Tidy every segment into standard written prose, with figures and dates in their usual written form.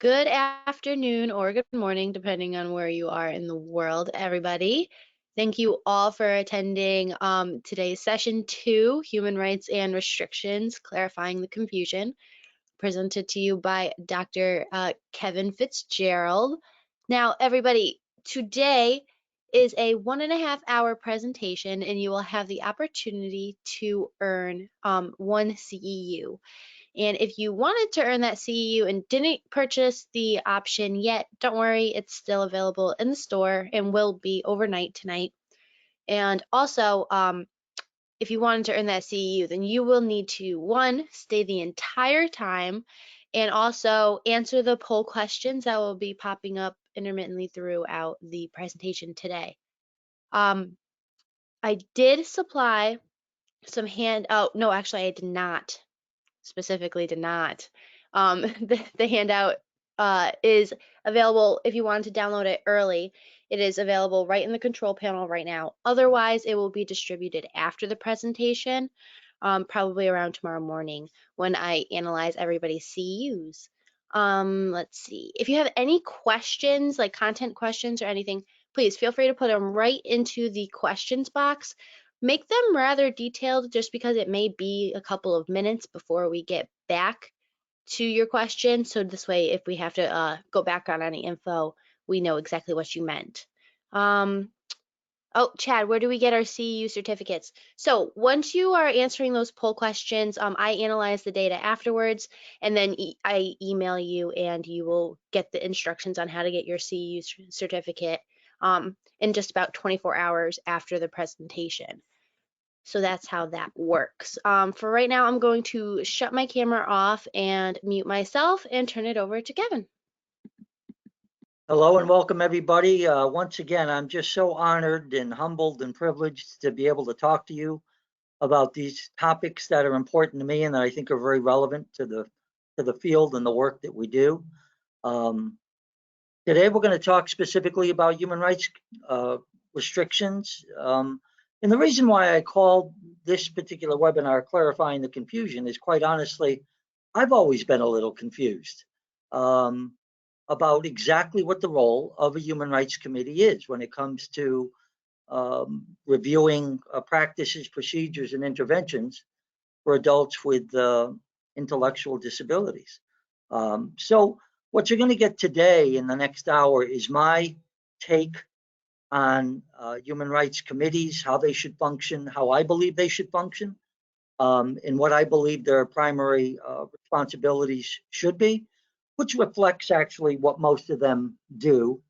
Good afternoon or good morning, depending on where you are in the world, everybody. Thank you all for attending today's session two, Human Rights and Restrictions, Clarifying the Confusion, presented to you by Dr. Kevin Fitzgerald. Now, everybody, today is a 1.5 hour presentation, and you will have the opportunity to earn one CEU. And if you wanted to earn that CEU and didn't purchase the option yet, don't worry, it's still available in the store and will be overnight tonight. And also, if you wanted to earn that CEU, then you will need to, one, stay the entire time and also answer the poll questions that will be popping up intermittently throughout the presentation today. I did supply some no, actually I did not. Specifically did not. The handout is available if you want to download it early. It is available right in the control panel right now. Otherwise, it will be distributed after the presentation, probably around tomorrow morning when I analyze everybody's CUs. Let's see. If you have any questions, like content questions or anything, please feel free to put them right into the questions box. Make them rather detailed just because it may be a couple of minutes before we get back to your question. So this way, if we have to go back on any info, we know exactly what you meant. Oh, Chad, where do we get our CEU certificates? So once you are answering those poll questions, I analyze the data afterwards, and then I email you, and you will get the instructions on how to get your CEU certificate in just about 24 hours after the presentation. So that's how that works. For right now, I'm going to shut my camera off and mute myself and turn it over to Kevin. Hello and welcome everybody. Once again, I'm just so honored and humbled and privileged to be able to talk to you about these topics that are important to me and that I think are very relevant to the field and the work that we do. Today we're going to talk specifically about human rights restrictions. And the reason why I called this particular webinar Clarifying the Confusion is, quite honestly, I've always been a little confused about exactly what the role of a Human Rights Committee is when it comes to reviewing practices, procedures, and interventions for adults with intellectual disabilities. So what you're going to get today in the next hour is my take on human rights committees, how they should function, how I believe they should function, and what I believe their primary responsibilities should be, which reflects actually what most of them do.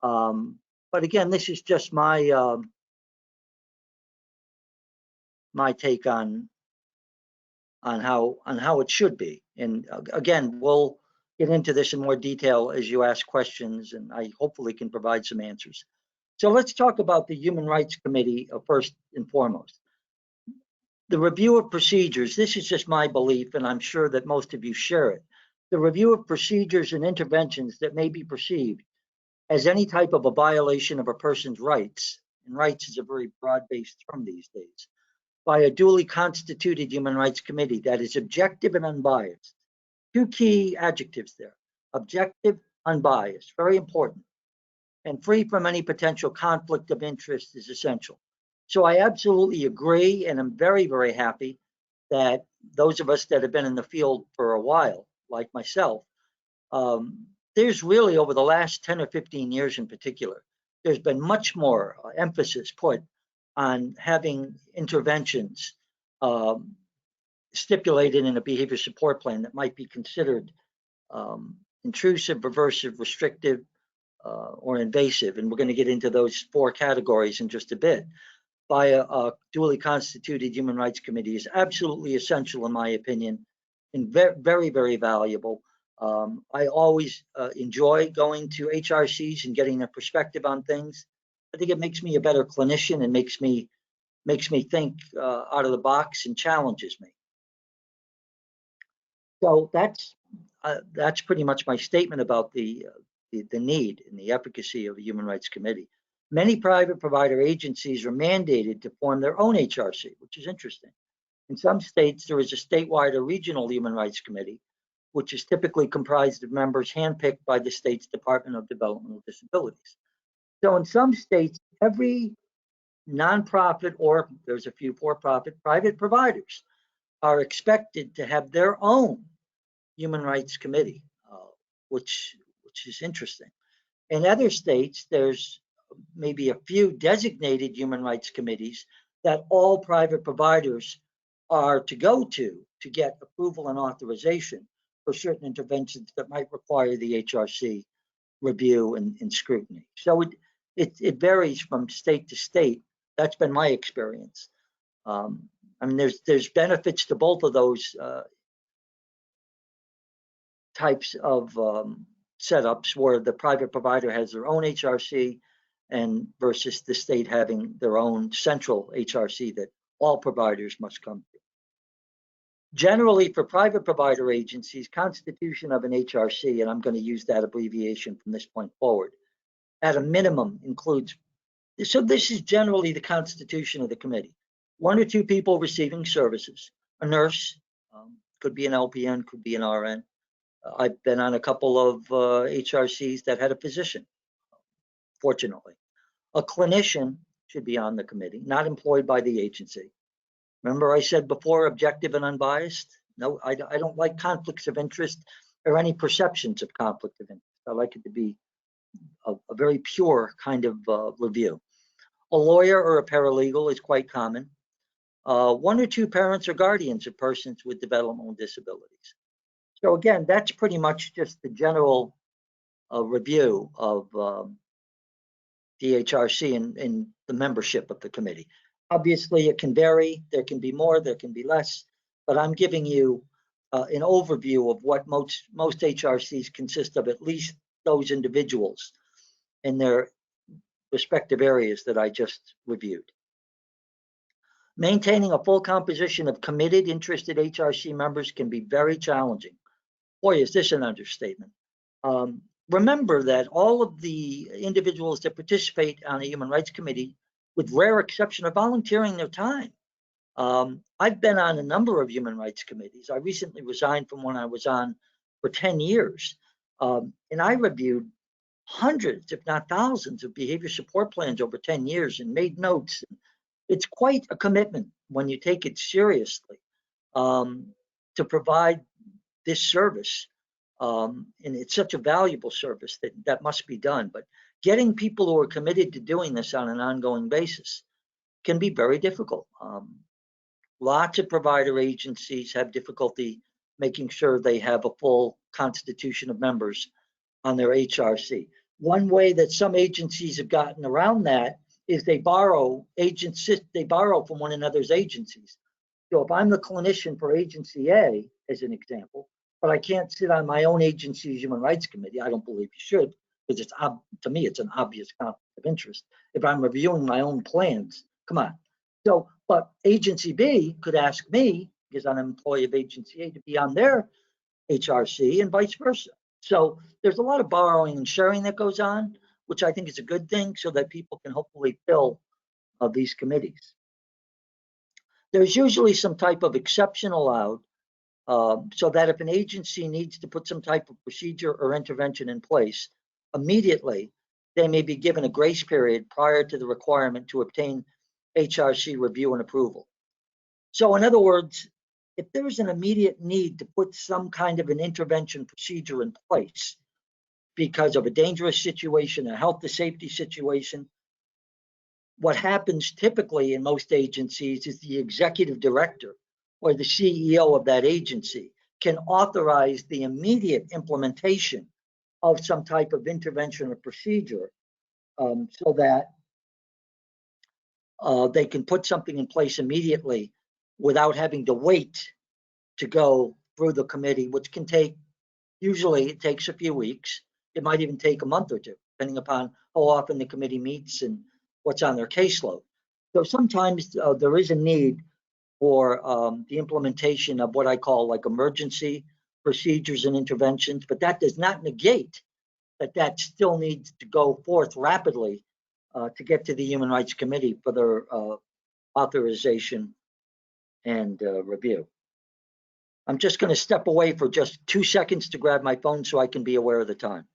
But again, this is just my my take on how it should be. And again, we'll get into this in more detail as you ask questions, and I hopefully can provide some answers. So let's talk about the Human Rights Committee first and foremost. The review of procedures, this is just my belief, and I'm sure that most of you share it. The review of procedures and interventions that may be perceived as any type of a violation of a person's rights, and rights is a very broad-based term these days, by a duly constituted Human Rights Committee that is objective and unbiased. Two key adjectives there: objective, unbiased, very important, and free from any potential conflict of interest is essential. So I absolutely agree, and I'm very, very happy that those of us that have been in the field for a while, like myself, there's really, over the last 10 or 15 years in particular, there's been much more emphasis put on having interventions stipulated in a behavior support plan that might be considered intrusive, aversive, restrictive, or invasive. And we're going to get into those four categories in just a bit. By a duly constituted Human Rights Committee is absolutely essential, in my opinion, and very, very valuable. I always enjoy going to HRCs and getting their perspective on things. I think it makes me a better clinician and makes me think out of the box and challenges me. So that's pretty much my statement about the need and the efficacy of a Human Rights Committee. Many private provider agencies are mandated to form their own HRC, which is interesting. In some states, there is a statewide or regional Human Rights Committee, which is typically comprised of members handpicked by the state's Department of Developmental Disabilities. So in some states, every nonprofit, or there's a few for-profit, private providers are expected to have their own human rights committee, which is interesting. In other states, there's maybe a few designated human rights committees that all private providers are to go to get approval and authorization for certain interventions that might require the HRC review and scrutiny. So it varies from state to state. That's been my experience. I mean, there's benefits to both of those types of setups, where the private provider has their own HRC and versus the state having their own central HRC that all providers must come to. Generally, for private provider agencies, constitution of an HRC, and I'm going to use that abbreviation from this point forward, at a minimum includes, so this is generally the constitution of the committee: 1 or 2 people receiving services, a nurse, could be an LPN, could be an RN. I've been on a couple of HRCs that had a physician, fortunately. A clinician should be on the committee, not employed by the agency. Remember I said before, objective and unbiased? No, I don't like conflicts of interest or any perceptions of conflict of interest. I like it to be a very pure kind of review. A lawyer or a paralegal is quite common. 1 or 2 parents or guardians of persons with developmental disabilities. So again, that's pretty much just the general review of the HRC and the membership of the committee. Obviously, it can vary. There can be more, there can be less, but I'm giving you an overview of what most HRCs consist of, at least those individuals in their respective areas that I just reviewed. Maintaining a full composition of committed, interested HRC members can be very challenging. Boy, is this an understatement. Remember that all of the individuals that participate on a Human Rights Committee, with rare exception, are volunteering their time. I've been on a number of Human Rights Committees. I recently resigned from one I was on for 10 years. And I reviewed hundreds, if not thousands, of behavior support plans over 10 years and made notes. It's quite a commitment when you take it seriously to provide this service. And it's such a valuable service that must be done. But getting people who are committed to doing this on an ongoing basis can be very difficult. Lots of provider agencies have difficulty making sure they have a full constitution of members on their HRC. One way that some agencies have gotten around that is they borrow from one another's agencies. So if I'm the clinician for agency A, as an example, but I can't sit on my own agency's Human Rights Committee, I don't believe you should, because it's, to me, it's an obvious conflict of interest. If I'm reviewing my own plans, come on. So, but agency B could ask me, because I'm an employee of agency A, to be on their HRC and vice versa. So there's a lot of borrowing and sharing that goes on, which I think is a good thing, so that people can hopefully fill these committees. There's usually some type of exception allowed, so that if an agency needs to put some type of procedure or intervention in place, immediately they may be given a grace period prior to the requirement to obtain HRC review and approval. So in other words, if there's an immediate need to put some kind of an intervention procedure in place because of a dangerous situation, a health or safety situation, what happens typically in most agencies is the executive director or the CEO of that agency can authorize the immediate implementation of some type of intervention or procedure, so that they can put something in place immediately without having to wait to go through the committee, which can take, usually it takes a few weeks. It might even take a month or two, depending upon how often the committee meets and what's on their caseload. So sometimes there is a need for the implementation of what I call like emergency procedures and interventions, but that does not negate that still needs to go forth rapidly to get to the Human Rights Committee for their authorization and review. I'm just going to step away for just 2 seconds to grab my phone so I can be aware of the time.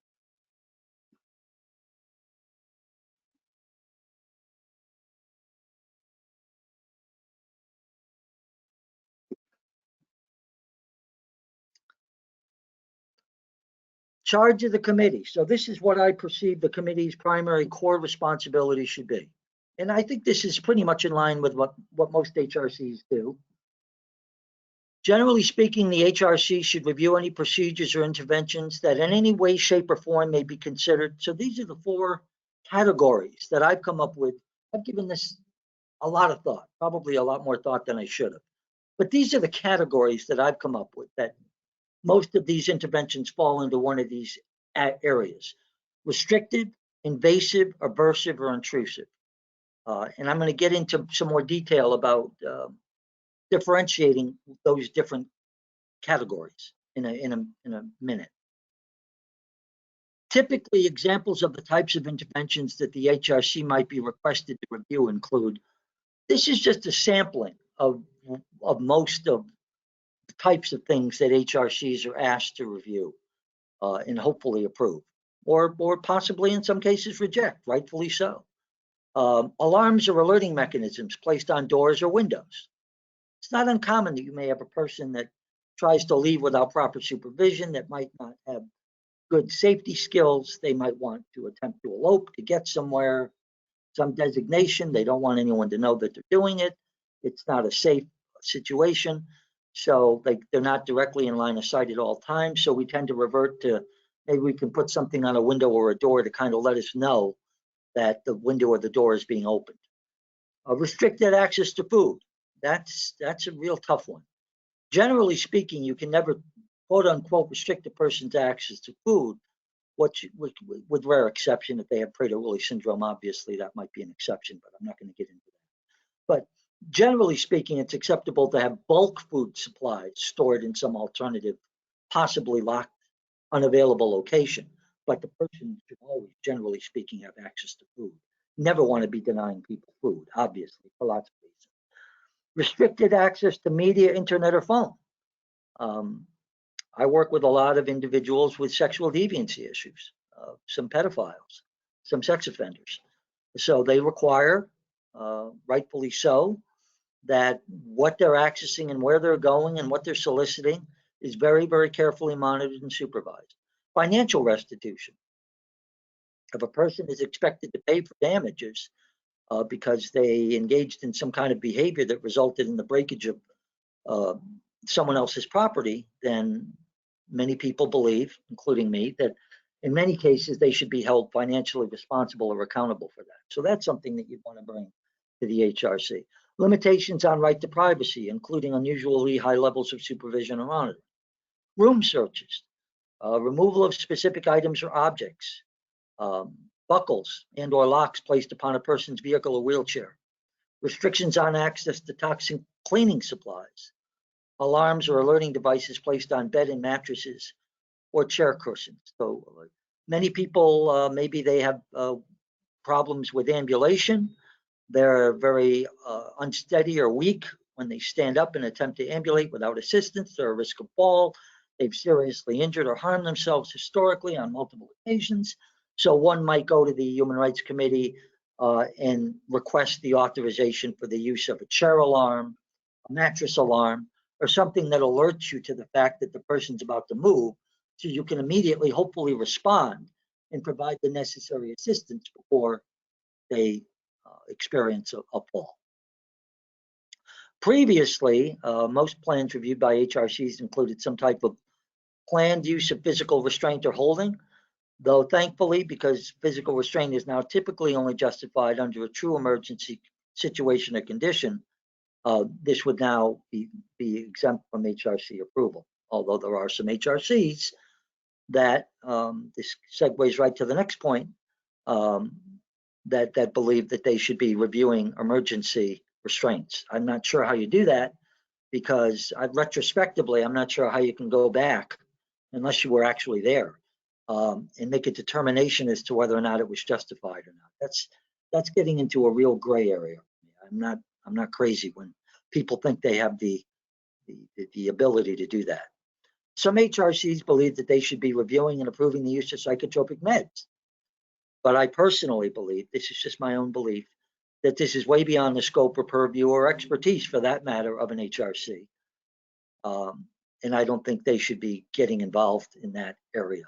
Charge of the committee. So this is what I perceive the committee's primary core responsibility should be. And I think this is pretty much in line with what most HRCs do. Generally speaking, the HRC should review any procedures or interventions that in any way, shape, or form may be considered. So these are the 4 categories that I've come up with. I've given this a lot of thought, probably a lot more thought than I should have. But these are the categories that I've come up with, that most of these interventions fall into one of these areas: restricted, invasive, aversive, or intrusive. And I'm going to get into some more detail about differentiating those different categories in a minute. Typically, examples of the types of interventions that the HRC might be requested to review include, this is just a sampling of most of the types of things that HRCs are asked to review and hopefully approve, or possibly in some cases reject, rightfully so. Alarms or alerting mechanisms placed on doors or windows. It's not uncommon that you may have a person that tries to leave without proper supervision, that might not have good safety skills. They might want to attempt to elope, to get somewhere, some designation. They don't want anyone to know that they're doing it. It's not a safe situation. So they're not directly in line of sight at all times. So we tend to revert to, maybe we can put something on a window or a door to kind of let us know that the window or the door is being opened. Restricted access to food. That's a real tough one. Generally speaking, you can never, quote unquote, restrict a person's access to food, with rare exception. If they have Prader-Willi syndrome, obviously that might be an exception, but I'm not going to get into that. But generally speaking, it's acceptable to have bulk food supplies stored in some alternative, possibly locked, unavailable location. But the person should always, generally speaking, have access to food. Never want to be denying people food, obviously, for lots of reasons. Restricted access to media, internet, or phone. I work with a lot of individuals with sexual deviancy issues, some pedophiles, some sex offenders. So they require, rightfully so, that what they're accessing and where they're going and what they're soliciting is very, very carefully monitored and supervised. Financial restitution. If a person is expected to pay for damages because they engaged in some kind of behavior that resulted in the breakage of someone else's property, then many people believe, including me, that in many cases they should be held financially responsible or accountable for that. So that's something that you'd want to bring to the HRC. Limitations on right to privacy, including unusually high levels of supervision or monitoring. Room searches, removal of specific items or objects, buckles and or locks placed upon a person's vehicle or wheelchair, restrictions on access to toxic cleaning supplies, alarms or alerting devices placed on bed and mattresses or chair cushions. So many people, maybe they have problems with ambulation. They're very unsteady or weak when they stand up and attempt to ambulate without assistance. They're a risk of fall. They've seriously injured or harmed themselves historically on multiple occasions. So one might go to the Human Rights Committee and request the authorization for the use of a chair alarm, a mattress alarm, or something that alerts you to the fact that the person's about to move, so you can immediately, hopefully, respond and provide the necessary assistance before they experience a fall. Previously, most plans reviewed by HRCs included some type of planned use of physical restraint or holding, though thankfully, because physical restraint is now typically only justified under a true emergency situation or condition, this would now be exempt from HRC approval. Although there are some HRCs that, this segues right to the next point, that believe that they should be reviewing emergency restraints. I'm not sure how you do that, because retrospectively, I'm not sure how you can go back unless you were actually there and make a determination as to whether or not it was justified or not. That's getting into a real gray area. I'm not crazy when people think they have the the ability to do that. Some HRCs believe that they should be reviewing and approving the use of psychotropic meds. But I personally believe, this is just my own belief, that this is way beyond the scope or purview or expertise, for that matter, of an HRC. And I don't think they should be getting involved in that area.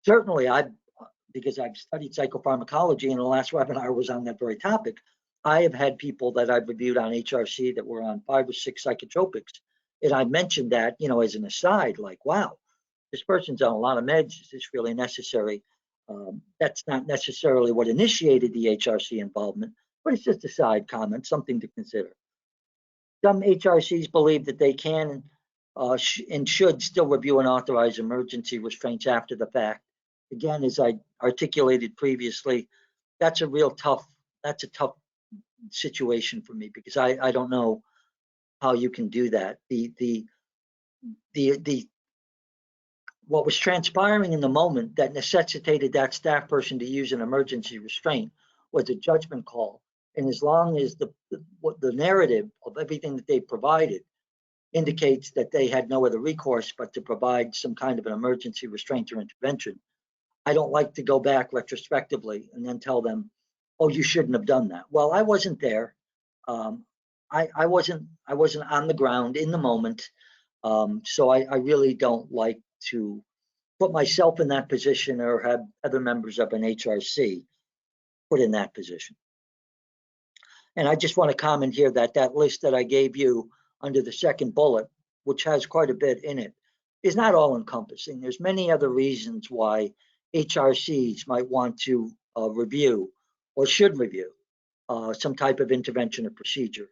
Certainly, because I've studied psychopharmacology, and the last webinar was on that very topic, I have had people that I've reviewed on HRC that were on 5 or 6 psychotropics. And I mentioned that, as an aside, like, wow, this person's on a lot of meds. Is this really necessary? That's not necessarily what initiated the HRC involvement, but it's just a side comment, something to consider. Some HRCs believe that they can and should still review and authorize emergency restraints after the fact. Again, as I articulated previously, that's a tough situation for me, because I don't know how you can do that. What was transpiring in the moment that necessitated that staff person to use an emergency restraint was a judgment call. And as long as the narrative of everything that they provided indicates that they had no other recourse but to provide some kind of an emergency restraint or intervention, I don't like to go back retrospectively and then tell them, oh, you shouldn't have done that. Well, I wasn't there. I wasn't on the ground in the moment. So I really don't like to put myself in that position or have other members of an HRC put in that position. And I just want to comment here that that list that I gave you under the second bullet, which has quite a bit in it, is not all encompassing. There's many other reasons why HRCs might want to review or should review some type of intervention or procedure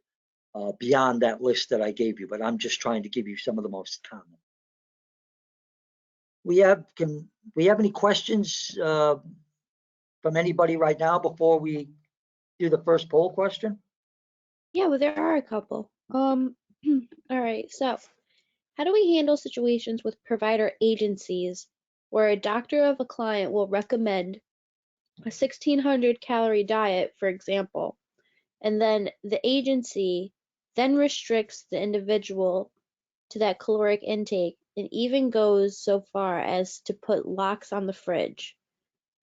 beyond that list that I gave you, but I'm just trying to give you some of the most common. Can we have any questions from anybody right now before we do the first poll question? Yeah, well, there are a couple. All right, so how do we handle situations with provider agencies where a doctor of a client will recommend a 1600 calorie diet, for example, and then the agency then restricts the individual to that caloric intake and even goes so far as to put locks on the fridge?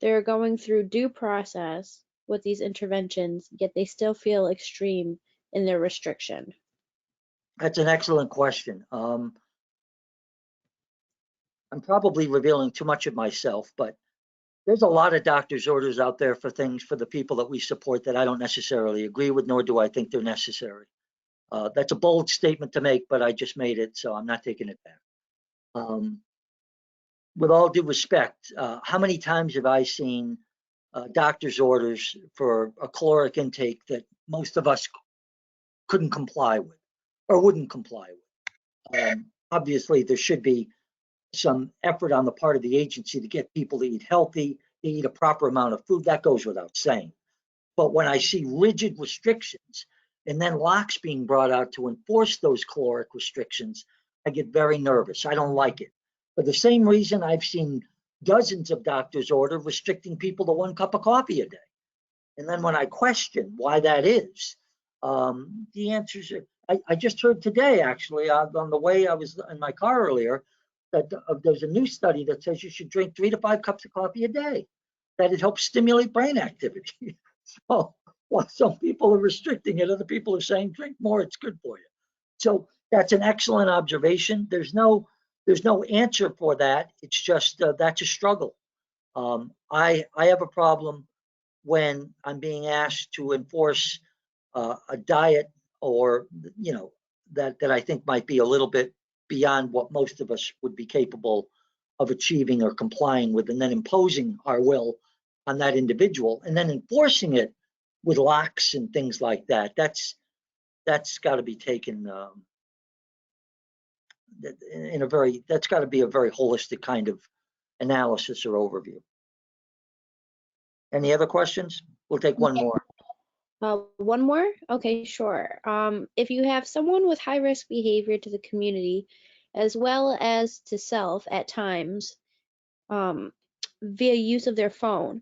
They're going through due process with these interventions, yet they still feel extreme in their restriction. That's an excellent question. I'm probably revealing too much of myself, but there's a lot of doctor's orders out there for things for the people that we support that I don't necessarily agree with, nor do I think they're necessary. That's a bold statement to make, but I just made it, so I'm not taking it back. With all due respect, how many times have I seen doctor's orders for a caloric intake that most of us couldn't comply with or wouldn't comply with? Obviously, there should be some effort on the part of the agency to get people to eat healthy, to eat a proper amount of food. That goes without saying. But when I see rigid restrictions and then locks being brought out to enforce those caloric restrictions, I get very nervous. I don't like it. For the same reason, I've seen dozens of doctors' order restricting people to 1 cup of coffee a day. And then when I question why that is, the answers are, I just heard today, actually, on the way I was in my car earlier, that there's a new study that says you should drink 3 to 5 cups of coffee a day, that it helps stimulate brain activity. So while some people are restricting it, other people are saying drink more, it's good for you. So that's an excellent observation. There's no answer for that. It's just that's a struggle. I have a problem when I'm being asked to enforce a diet, or that I think might be a little bit beyond what most of us would be capable of achieving or complying with, and then imposing our will on that individual and then enforcing it with locks and things like that. That's got to be taken that's got to be a very holistic kind of analysis or overview. Any other questions? We'll take one more. One more? Okay, sure. If you have someone with high risk behavior to the community as well as to self at times via use of their phone,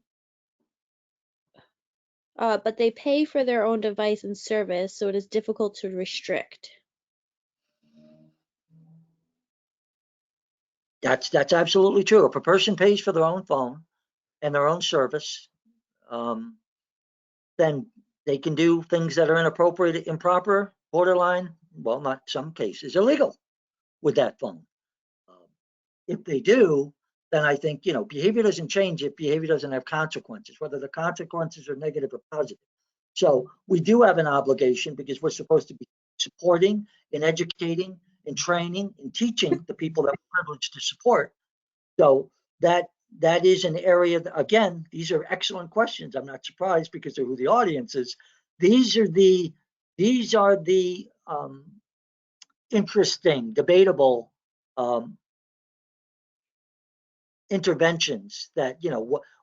but they pay for their own device and service, so it is difficult to restrict. That's absolutely true. If a person pays for their own phone and their own service, then they can do things that are inappropriate, improper, borderline, well, not some cases, illegal with that phone. If they do, then I think, behavior doesn't change if behavior doesn't have consequences, whether the consequences are negative or positive. So we do have an obligation because we're supposed to be supporting and educating and training and teaching the people that we're privileged to support. So that is an area that, again, these are excellent questions. I'm not surprised because of who the audience is. These are the interesting, debatable interventions that,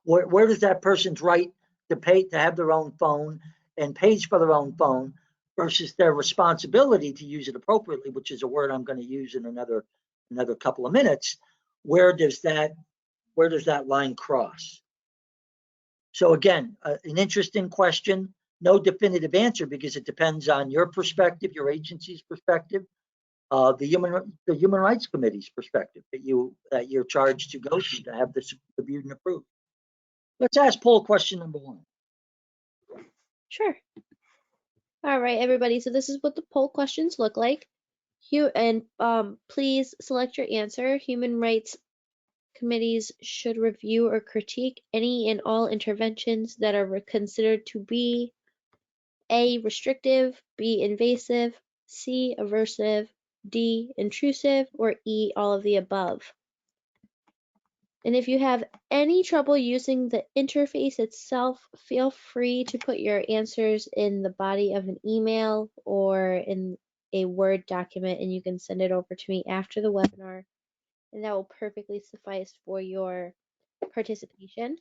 where does that person's right to pay to have their own phone and pays for their own phone versus their responsibility to use it appropriately, which is a word I'm going to use in another couple of minutes. Where does that line cross? So again, an interesting question, no definitive answer because it depends on your perspective, your agency's perspective, the Human Rights Committee's perspective that you're charged to go to have this reviewed and approved. Let's ask poll question number 1. Sure. All right, everybody. So this is what the poll questions look like. Please select your answer. Human Rights Committees should review or critique any and all interventions that are considered to be A, restrictive, B, invasive, C, aversive, D, intrusive, or E, all of the above. And if you have any trouble using the interface itself, feel free to put your answers in the body of an email or in a Word document, and you can send it over to me after the webinar, and that will perfectly suffice for your participation.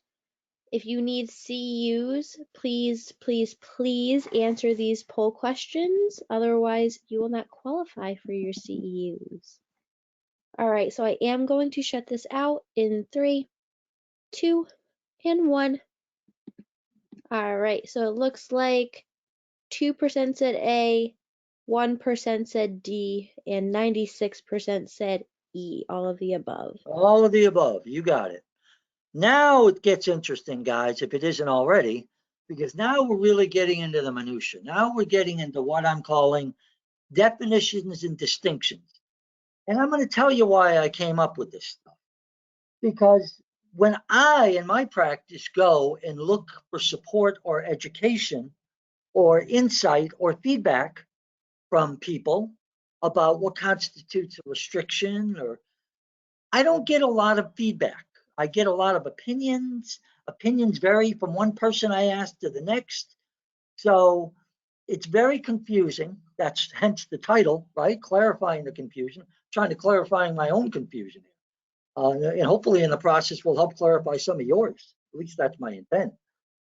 If you need CEUs, please, please, please answer these poll questions. Otherwise, you will not qualify for your CEUs. All right, so I am going to shut this out in 3, 2, and 1. All right, so it looks like 2% said A, 1% said D, and 96% said E, all of the above. All of the above, you got it. Now it gets interesting, guys, if it isn't already, because now we're really getting into the minutia. Now we're getting into what I'm calling definitions and distinctions. And I'm going to tell you why I came up with this stuff. Because when I, in my practice, go and look for support or education or insight or feedback from people about what constitutes a restriction, or I don't get a lot of feedback. I get a lot of opinions. Opinions vary from one person I ask to the next. So it's very confusing. That's hence the title, right? Clarifying the confusion, trying to clarify my own confusion. And hopefully in the process will help clarify some of yours. At least that's my intent.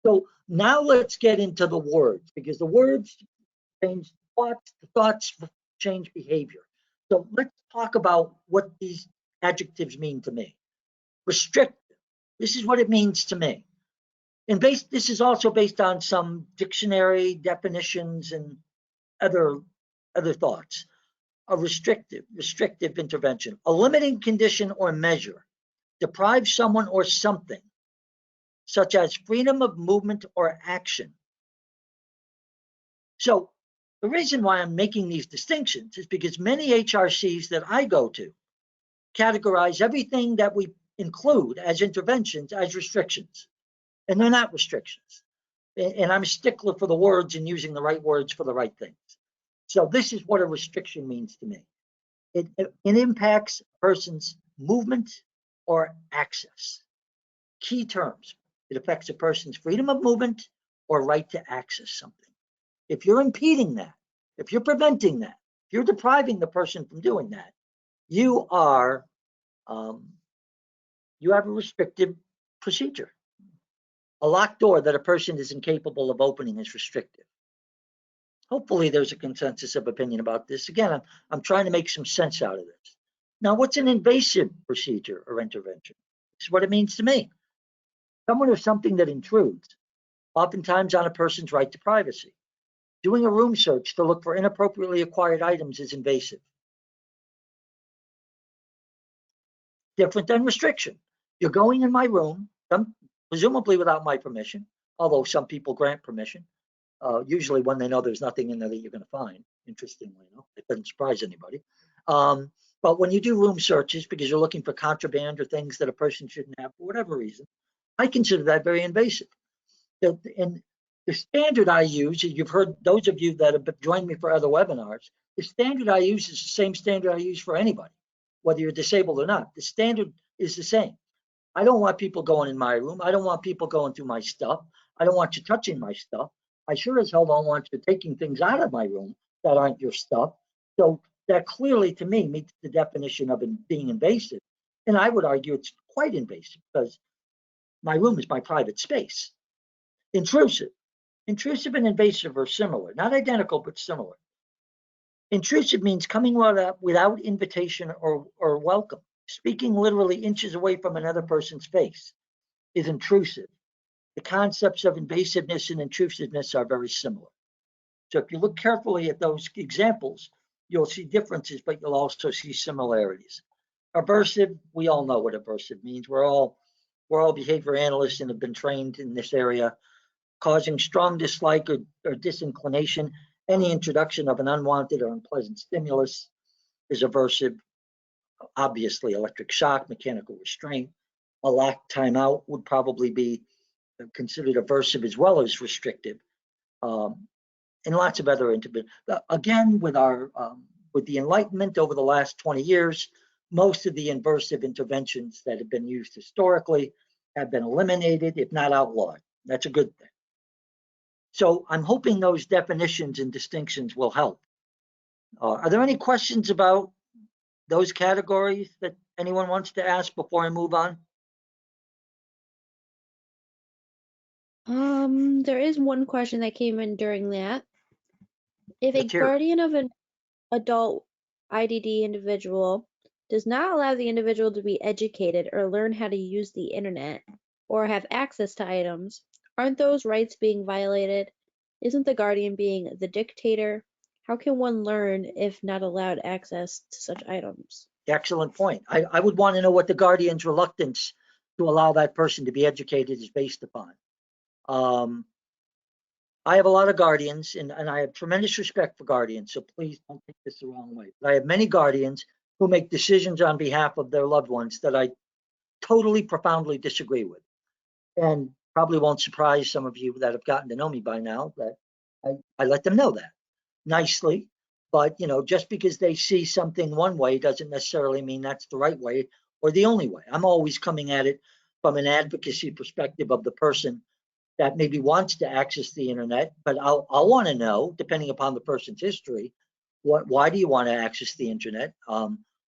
So now let's get into the words, because the words change thoughts, the thoughts change behavior. So let's talk about what these adjectives mean to me. Restrictive, this is what it means to me. And this is also based on some dictionary definitions and other thoughts. A restrictive intervention, a limiting condition or measure, deprives someone or something, such as freedom of movement or action. So the reason why I'm making these distinctions is because many HRCs that I go to categorize everything that we include as interventions as restrictions, and they're not restrictions. And I'm a stickler for the words and using the right words for the right things. So this is what a restriction means to me. It impacts a person's movement or access. Key terms. It affects a person's freedom of movement or right to access something. If you're impeding that, if you're preventing that, if you're depriving the person from doing that, you are you have a restrictive procedure. A locked door that a person is incapable of opening is restrictive. Hopefully there's a consensus of opinion about this. Again, I'm trying to make some sense out of this. Now, what's an invasive procedure or intervention? This is what it means to me. Someone or something that intrudes, oftentimes on a person's right to privacy. Doing a room search to look for inappropriately acquired items is invasive. different than restriction. You're going in my room, presumably without my permission, although some people grant permission, usually when they know there's nothing in there that you're going to find, interestingly enough. It doesn't surprise anybody. But when you do room searches because you're looking for contraband or things that a person shouldn't have for whatever reason, I consider that very invasive. And the standard I use, you've heard, those of you that have joined me for other webinars, the standard I use is the same standard I use for anybody, whether you're disabled or not. The standard is the same. I don't want people going in my room. I don't want people going through my stuff. I don't want you touching my stuff. I sure as hell don't want you taking things out of my room that aren't your stuff. So that clearly, to me, meets the definition of being invasive. And I would argue it's quite invasive because my room is my private space. Intrusive. Intrusive and invasive are similar, not identical, but similar. Intrusive means coming without invitation or welcome. Speaking literally inches away from another person's face is intrusive. The concepts of invasiveness and intrusiveness are very similar. So if you look carefully at those examples, you'll see differences, but you'll also see similarities. Aversive, we all know what aversive means. We're all behavior analysts and have been trained in this area. Causing strong dislike or disinclination, any introduction of an unwanted or unpleasant stimulus is aversive. Obviously, electric shock, mechanical restraint, a locked timeout would probably be considered aversive as well as restrictive, and lots of other again, with the Enlightenment over the last 20 years, most of the aversive interventions that have been used historically have been eliminated, if not outlawed. That's a good thing. So I'm hoping those definitions and distinctions will help. Are there any questions about those categories that anyone wants to ask before I move on? There is one question that came in during that. If a guardian of an adult IDD individual does not allow the individual to be educated or learn how to use the internet or have access to items, aren't those rights being violated? Isn't the guardian being the dictator? How can one learn if not allowed access to such items? Excellent point. I would want to know what the guardian's reluctance to allow that person to be educated is based upon. I have a lot of guardians, and I have tremendous respect for guardians, so please don't take this the wrong way. But I have many guardians who make decisions on behalf of their loved ones that I totally, profoundly disagree with. And probably won't surprise some of you that have gotten to know me by now that I let them know that nicely. But, just because they see something one way doesn't necessarily mean that's the right way or the only way. I'm always coming at it from an advocacy perspective of the person that maybe wants to access the internet, but I'll want to know, depending upon the person's history, why do you want to access the internet?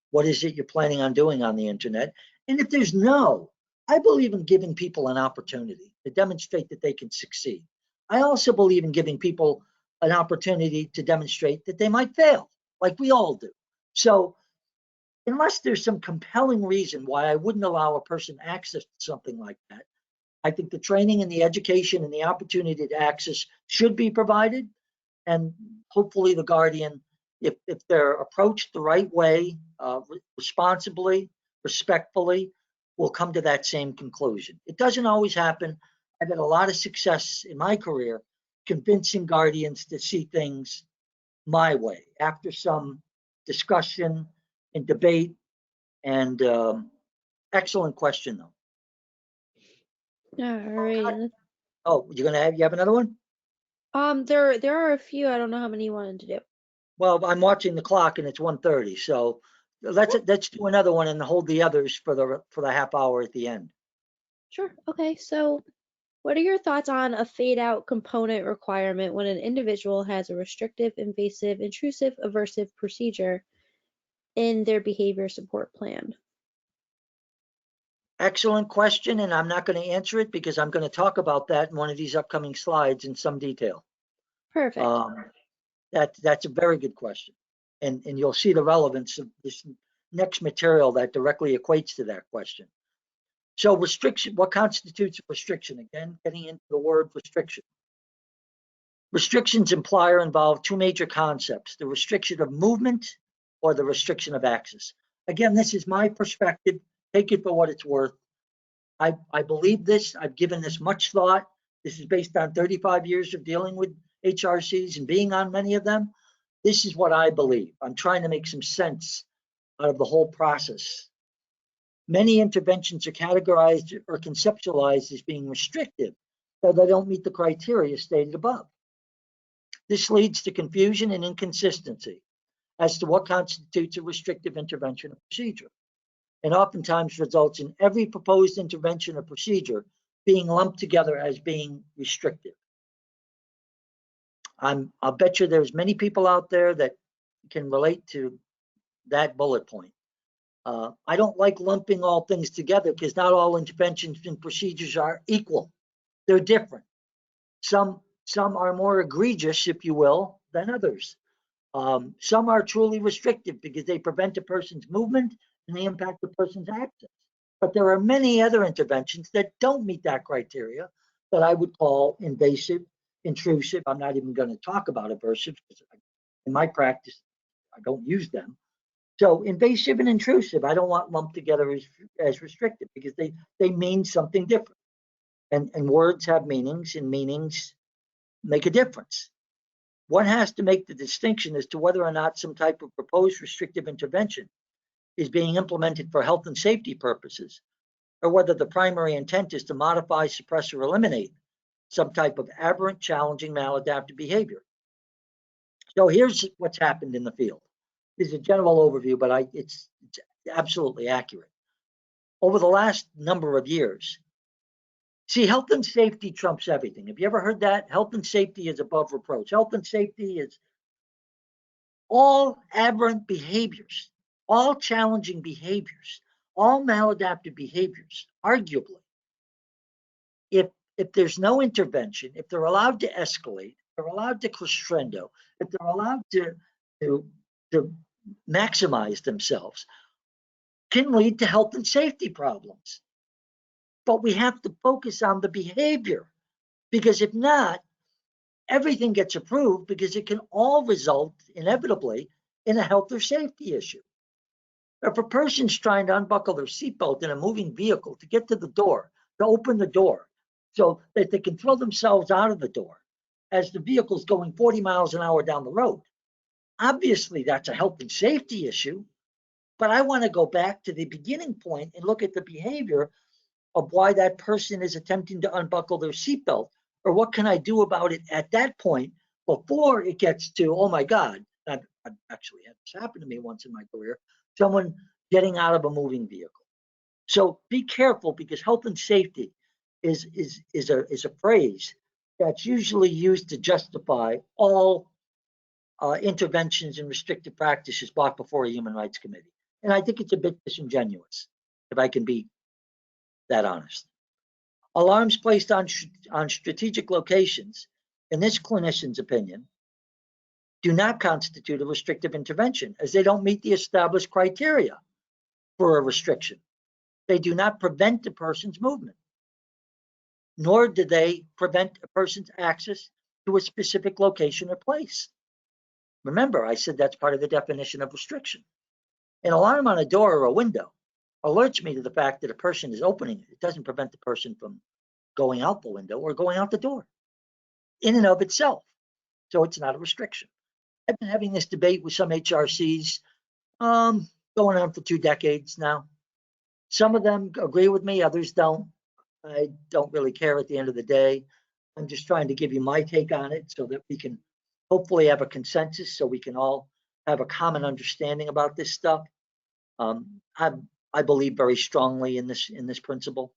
What is it you're planning on doing on the internet? And if there's no, I believe in giving people an opportunity to demonstrate that they can succeed. I also believe in giving people an opportunity to demonstrate that they might fail, like we all do. So unless there's some compelling reason why I wouldn't allow a person access to something like that, I think the training and the education and the opportunity to access should be provided. And hopefully the guardian, if they're approached the right way, responsibly, respectfully, will come to that same conclusion. It doesn't always happen. I've had a lot of success in my career convincing guardians to see things my way after some discussion and debate. And excellent question, though. All right. Oh, you have another one? There are a few. I don't know how many you wanted to do. Well, I'm watching the clock and it's 1:30, so let's do another one and hold the others for the half hour at the end. Sure. Okay. So, what are your thoughts on a fade out component requirement when an individual has a restrictive, invasive, intrusive, aversive procedure in their behavior support plan? Excellent question, and I'm not going to answer it because I'm going to talk about that in one of these upcoming slides in some detail. Perfect. That's a very good question, and you'll see the relevance of this next material that directly equates to that question. So restriction, what constitutes a restriction? Again, getting into the word restriction. Restrictions imply or involve two major concepts: the restriction of movement or the restriction of access. Again, this is my perspective. Take it for what it's worth. I believe this. I've given this much thought. This is based on 35 years of dealing with HRCs and being on many of them. This is what I believe. I'm trying to make some sense out of the whole process. Many interventions are categorized or conceptualized as being restrictive, though they don't meet the criteria stated above. This leads to confusion and inconsistency as to what constitutes a restrictive intervention or procedure, and oftentimes results in every proposed intervention or procedure being lumped together as being restrictive. I'll bet you there's many people out there that can relate to that bullet point. I don't like lumping all things together because not all interventions and procedures are equal. They're different. Some are more egregious, if you will, than others. Some are truly restrictive because they prevent a person's movement and they impact the person's actions. But there are many other interventions that don't meet that criteria that I would call invasive, intrusive. I'm not even going to talk about aversive because in my practice, I don't use them. So invasive and intrusive, I don't want lumped together as restrictive because they mean something different. And words have meanings, and meanings make a difference. One has to make the distinction as to whether or not some type of proposed restrictive intervention is being implemented for health and safety purposes, or whether the primary intent is to modify, suppress, or eliminate some type of aberrant, challenging, maladaptive behavior. So here's what's happened in the field. This is a general overview, but it's absolutely accurate. Over the last number of years, see, health and safety trumps everything. Have you ever heard that? Health and safety is above reproach. Health and safety is all aberrant behaviors, all challenging behaviors, all maladaptive behaviors, arguably. If there's no intervention, if they're allowed to escalate, they're allowed to crescendo, if they're allowed to maximize themselves, can lead to health and safety problems. But we have to focus on the behavior, because if not, everything gets approved because it can all result inevitably in a health or safety issue. If a person's trying to unbuckle their seatbelt in a moving vehicle to get to the door, to open the door, so that they can throw themselves out of the door as the vehicle's going 40 miles an hour down the road, obviously that's a health and safety issue. But I want to go back to the beginning point and look at the behavior of why that person is attempting to unbuckle their seatbelt, or what can I do about it at that point before it gets to, oh my God, I've actually had this happen to me once in my career, someone getting out of a moving vehicle. So be careful, because health and safety is a phrase that's usually used to justify all interventions and restrictive practices brought before a human rights committee. And I think it's a bit disingenuous, if I can be that honest. Alarms placed on strategic locations, in this clinician's opinion, do not constitute a restrictive intervention, as they don't meet the established criteria for a restriction. They do not prevent a person's movement, nor do they prevent a person's access to a specific location or place. Remember, I said that's part of the definition of restriction. An alarm on a door or a window alerts me to the fact that a person is opening it. It doesn't prevent the person from going out the window or going out the door in and of itself. So it's not a restriction. I've been having this debate with some HRCs going on for 2 decades now. Some of them agree with me, others don't. I don't really care at the end of the day. I'm just trying to give you my take on it so that we can hopefully have a consensus, so we can all have a common understanding about this stuff. I believe very strongly in this principle.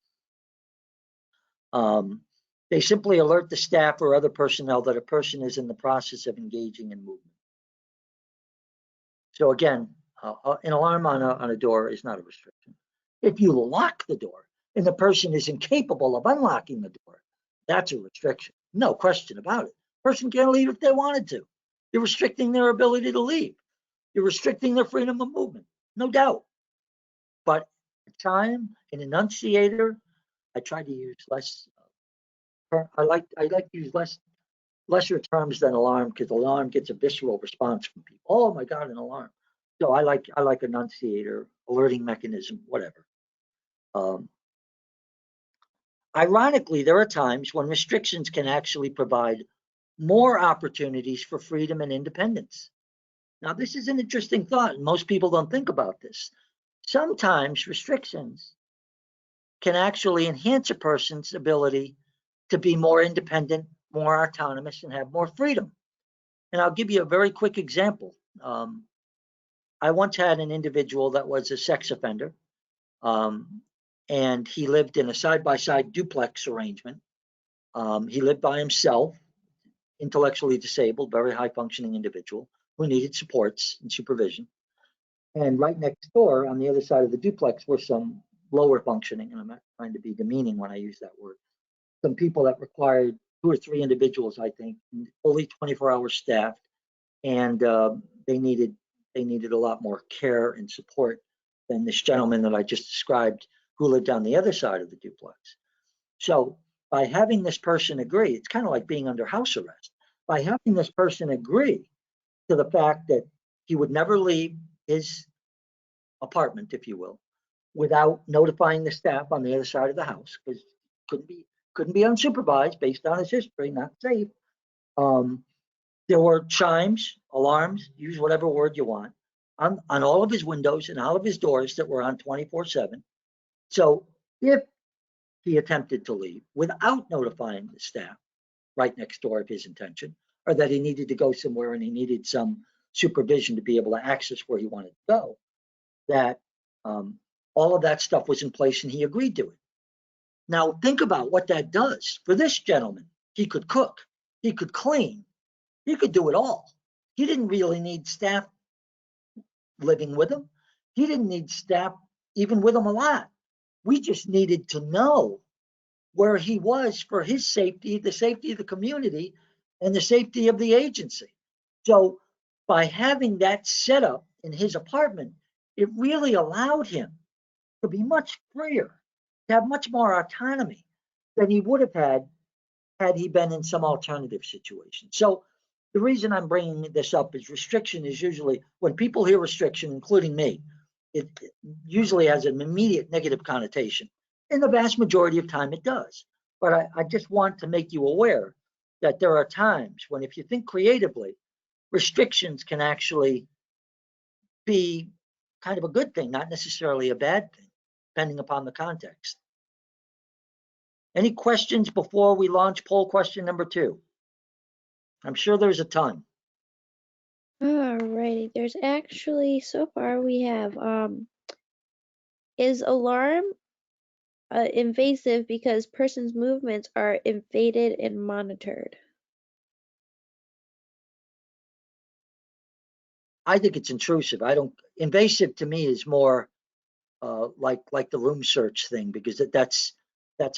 They simply alert the staff or other personnel that a person is in the process of engaging in movement. So again, an alarm on a door is not a restriction. If you lock the door and the person is incapable of unlocking the door, that's a restriction. No question about it. The person can't leave if they wanted to. You're restricting their ability to leave. You're restricting their freedom of movement, no doubt. But at the time, an enunciator, I try to use less. I like to use lesser terms than alarm, because alarm gets a visceral response from people. Oh my God, an alarm. So I like enunciator, alerting mechanism, whatever. Ironically, there are times when restrictions can actually provide more opportunities for freedom and independence. Now, this is an interesting thought, and most people don't think about this. Sometimes restrictions can actually enhance a person's ability to be more independent, more autonomous, and have more freedom. And I'll give you a very quick example. I once had an individual that was a sex offender, and he lived in a side-by-side duplex arrangement. He lived by himself, intellectually disabled, very high-functioning individual who needed supports and supervision. And right next door, on the other side of the duplex, were some lower functioning, and I'm not trying to be demeaning when I use that word, some people that required 2 or 3 individuals, I think, fully 24-hour staffed, and they needed a lot more care and support than this gentleman that I just described who lived on the other side of the duplex. So by having this person agree, it's kind of like being under house arrest. By having this person agree to the fact that he would never leave his apartment, if you will, without notifying the staff on the other side of the house, because couldn't be unsupervised based on his history, not safe. There were chimes, alarms, use whatever word you want, on all of his windows and all of his doors that were on 24/7. So if he attempted to leave without notifying the staff right next door of his intention, or that he needed to go somewhere and he needed some supervision to be able to access where he wanted to go, that all of that stuff was in place and he agreed to it. Now think about what that does for this gentleman. He could cook, he could clean, he could do it all. He didn't really need staff living with him. He didn't need staff even with him a lot. We just needed to know where he was for his safety, the safety of the community, and the safety of the agency. So by having that set up in his apartment, it really allowed him to be much freer, to have much more autonomy than he would have had he been in some alternative situation. So the reason I'm bringing this up is restriction is usually, when people hear restriction, including me, it usually has an immediate negative connotation. In the vast majority of time, it does. But I just want to make you aware that there are times when, if you think creatively, restrictions can actually be kind of a good thing, not necessarily a bad thing, depending upon the context. Any questions before we launch poll question number 2? I'm sure there's a ton. Alrighty, there's actually, so far we have, is alarm invasive because person's movements are invaded and monitored? I think it's intrusive. Invasive to me is more like the room search thing, because that's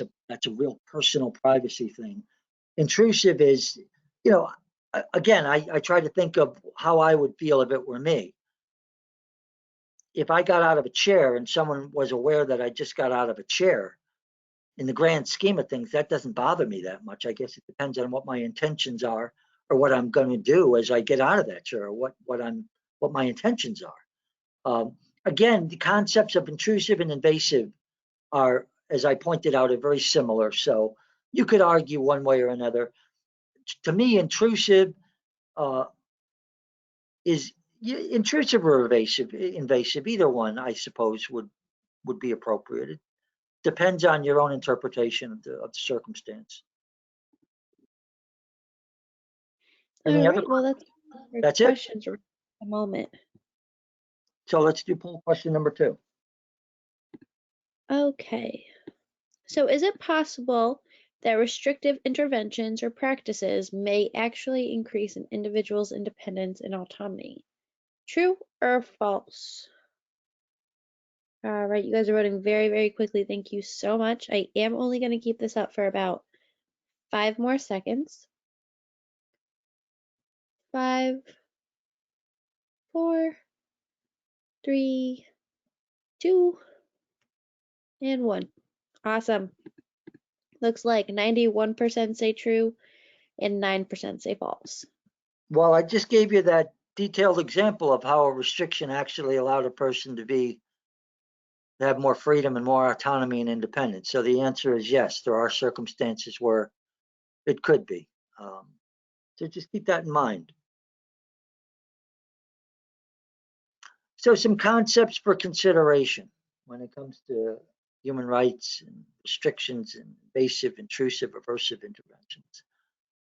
a real personal privacy thing. Intrusive is, again, I try to think of how I would feel if it were me. If I got out of a chair and someone was aware that I just got out of a chair, in the grand scheme of things, that doesn't bother me that much. I guess it depends on what my intentions are, or what I'm going to do as I get out of that chair, or what my intentions are. Again, the concepts of intrusive and invasive are, as I pointed out, are very similar. So you could argue one way or another. To me, intrusive is intrusive or invasive. Either one, I suppose, would be appropriate. It depends on your own interpretation of the circumstance. Any other? Well, That's it. Questions at the moment. So let's do poll question number 2. Okay. So is it possible that restrictive interventions or practices may actually increase an individual's independence and autonomy? True or false? All right, you guys are voting very, very quickly. Thank you so much. I am only going to keep this up for about 5 more seconds. 5, 4, 3, 2, and 1. Awesome. Looks like 91% say true and 9% say false. Well, I just gave you that detailed example of how a restriction actually allowed a person to be to have more freedom and more autonomy and independence? So the answer is yes, there are circumstances where it could be. So just keep that in mind. So some concepts for consideration when it comes to human rights and restrictions and invasive, intrusive, aversive interventions.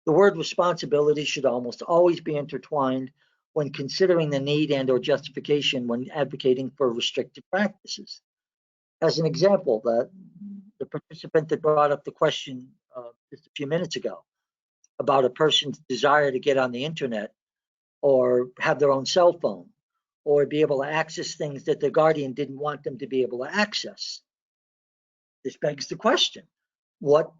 The word responsibility should almost always be intertwined when considering the need and or justification when advocating for restrictive practices. As an example, the participant that brought up the question just a few minutes ago about a person's desire to get on the internet or have their own cell phone or be able to access things that their guardian didn't want them to be able to access. This begs the question, what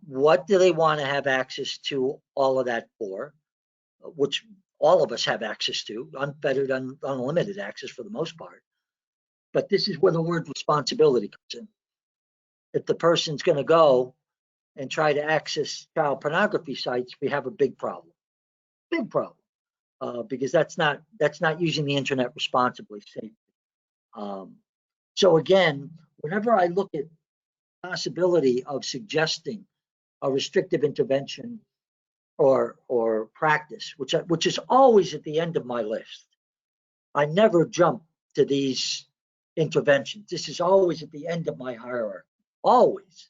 do they want to have access to all of that for, which all of us have access to, unfettered, unlimited access for the most part. But this is where the word responsibility comes in. If the person's going to go and try to access child pornography sites, we have a big problem. Big problem. Because that's not using the internet responsibly, safely. So again, whenever I look at possibility of suggesting a restrictive intervention or practice, which is always at the end of my list, I never jump to these interventions. This is always at the end of my hierarchy. Always.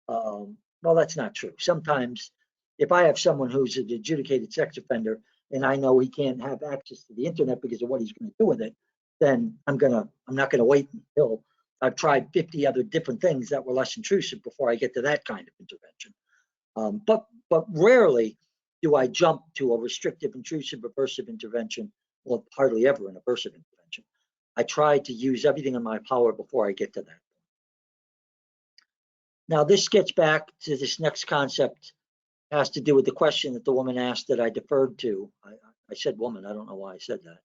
Well, that's not true. Sometimes, if I have someone who's an adjudicated sex offender and I know he can't have access to the internet because of what he's going to do with it, then I'm not gonna wait until I've tried 50 other different things that were less intrusive before I get to that kind of intervention. But rarely do I jump to a restrictive, intrusive, aversive intervention. Well, hardly ever an aversive intervention. I try to use everything in my power before I get to that. Now, this gets back to this next concept, has to do with the question that the woman asked that I deferred to. I said woman, I don't know why I said that.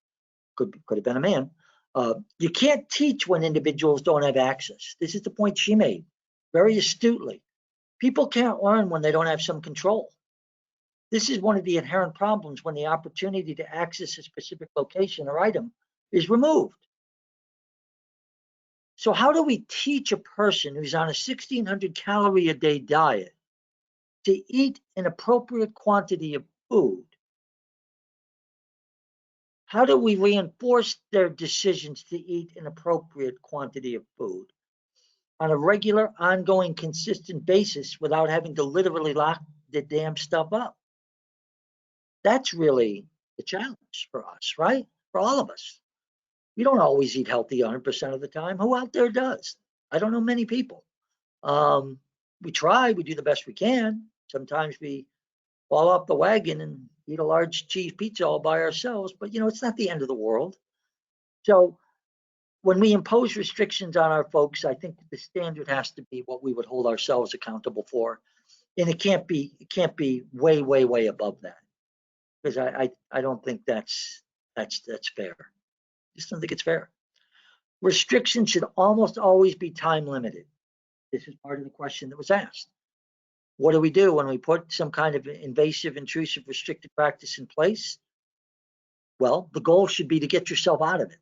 Could have been a man. You can't teach when individuals don't have access. This is the point she made very astutely. People can't learn when they don't have some control. This is one of the inherent problems when the opportunity to access a specific location or item is removed. So how do we teach a person who's on a 1,600 calorie a day diet to eat an appropriate quantity of food? How do we reinforce their decisions to eat an appropriate quantity of food on a regular, ongoing, consistent basis without having to literally lock the damn stuff up? That's really the challenge for us, right? For all of us. We don't always eat healthy 100% of the time. Who out there does? I don't know many people. We try, we do the best we can. Sometimes we fall off the wagon and eat a large cheese pizza all by ourselves, but it's not the end of the world. So when we impose restrictions on our folks, I think the standard has to be what we would hold ourselves accountable for. And it can't be way, way, way above that. Because I don't think that's fair. I just don't think it's fair. Restrictions should almost always be time limited. This is part of the question that was asked. What do we do when we put some kind of invasive, intrusive, restricted practice in place? Well, the goal should be to get yourself out of it.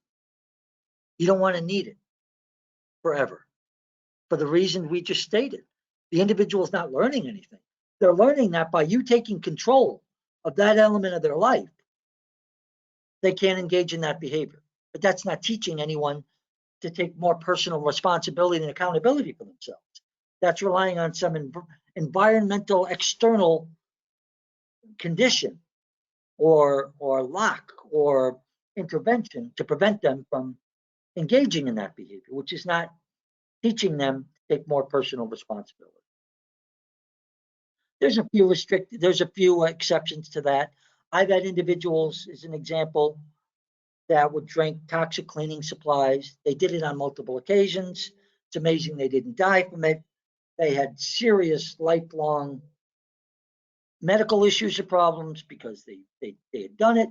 You don't want to need it forever for the reason we just stated. The individual is not learning anything. They're learning that by you taking control of that element of their life, they can't engage in that behavior. But that's not teaching anyone to take more personal responsibility and accountability for themselves. That's relying on some environmental external condition or lock or intervention to prevent them from engaging in that behavior, which is not teaching them to take more personal responsibility. There's a few exceptions to that. I've had individuals, as an example, that would drink toxic cleaning supplies. They did it on multiple occasions. It's amazing they didn't die from it. They had serious lifelong medical issues or problems because they had done it.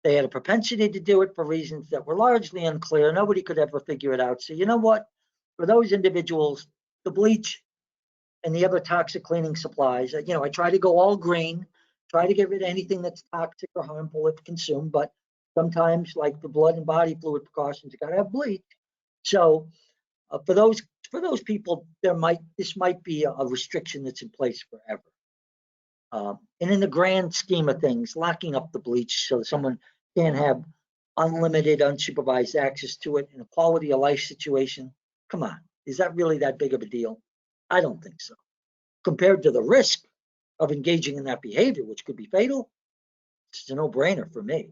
They had a propensity to do it for reasons that were largely unclear. Nobody could ever figure it out. So you know what? For those individuals, the bleach and the other toxic cleaning supplies, I try to go all green, try to get rid of anything that's toxic or harmful if consumed, but sometimes, like the blood and body fluid precautions, you gotta have bleach. So For those people, this might be a restriction that's in place forever. And in the grand scheme of things, locking up the bleach so someone can't have unlimited, unsupervised access to it in a quality of life situation, come on, is that really that big of a deal? I don't think so. Compared to the risk of engaging in that behavior, which could be fatal, it's a no-brainer for me.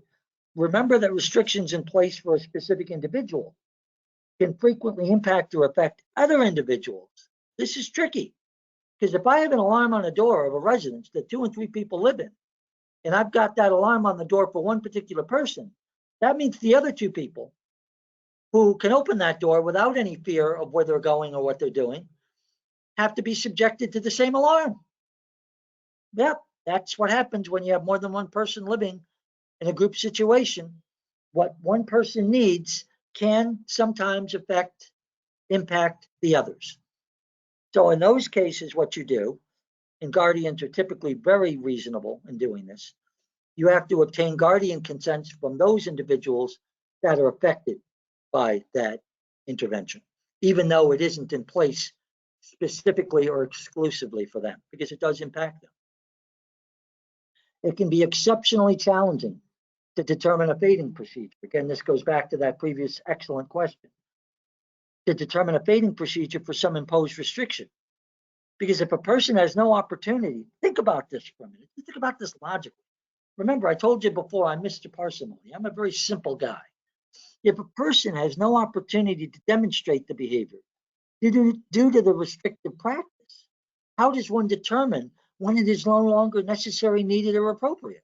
Remember that restrictions in place for a specific individual can frequently impact or affect other individuals. This is tricky, because if I have an alarm on the door of a residence that 2 and 3 people live in, and I've got that alarm on the door for one particular person, that means the other 2 people who can open that door without any fear of where they're going or what they're doing have to be subjected to the same alarm. Yep, that's what happens when you have more than one person living in a group situation. What one person needs can sometimes impact the others. So in those cases, what you do, and guardians are typically very reasonable in doing this, you have to obtain guardian consents from those individuals that are affected by that intervention, even though it isn't in place specifically or exclusively for them, because it does impact them. It can be exceptionally challenging to determine a fading procedure. Again, this goes back to that previous excellent question. To determine a fading procedure for some imposed restriction. Because if a person has no opportunity, think about this for a minute. Think about this logically. Remember, I told you before, I'm Mr. Parsimony. I'm a very simple guy. If a person has no opportunity to demonstrate the behavior due to the restrictive practice, how does one determine when it is no longer necessary, needed, or appropriate?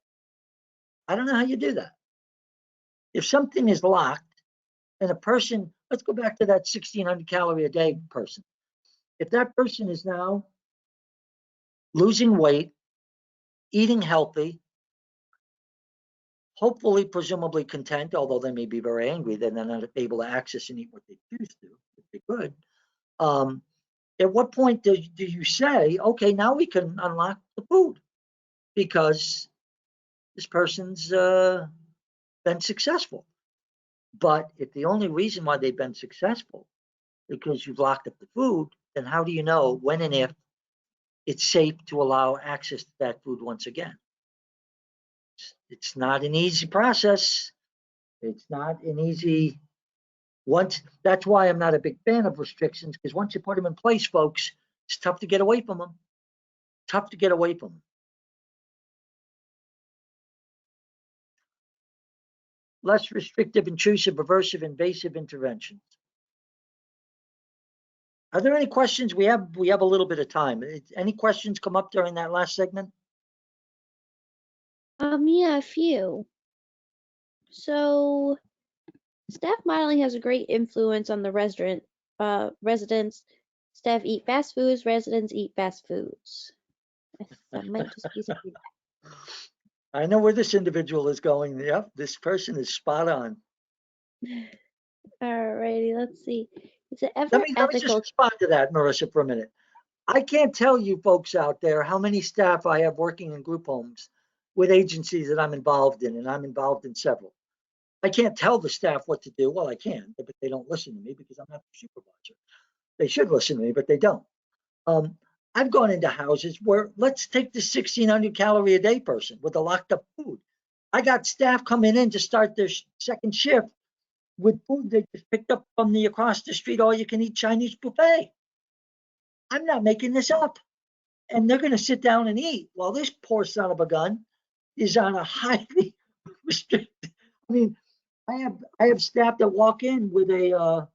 I don't know how you do that. If something is locked and a person, let's go back to that 1,600 calorie a day person. If that person is now losing weight, eating healthy, hopefully, presumably content, although they may be very angry that they're not able to access and eat what they choose to, if they could. At what point do you say, okay, now we can unlock the food because this person's been successful? But if the only reason why they've been successful is because you've locked up the food, then how do you know when and if it's safe to allow access to that food once again? It's not an easy process. It's not an easy that's why I'm not a big fan of restrictions, because once you put them in place, folks, it's tough to get away from them. Tough to get away from them. Less restrictive, intrusive, aversive, invasive interventions. Are there any questions? We have a little bit of time. Any questions come up during that last segment? Yeah, a few. So, staff modeling has a great influence on the residents. Staff eat fast foods, residents eat fast foods. That might just be something. I know where this individual is going. Yep, this person is spot on. Alrighty, let's see. Is it ever Let me just ethical? respond to that, Marissa, for a minute. I can't tell you folks out there how many staff I have working in group homes with agencies that I'm involved in, and I'm involved in several. I can't tell the staff what to do. Well, I can, but they don't listen to me because I'm not the supervisor. They should listen to me, but they don't. I've gone into houses where, let's take the 1,600 calorie a day person with the locked up food. I got staff coming in to start their second shift with food they just picked up from the across the street all you can eat Chinese buffet. I'm not making this up. And they're going to sit down and eat while this poor son of a gun is on a highly restricted. I mean, I have staff that walk in with a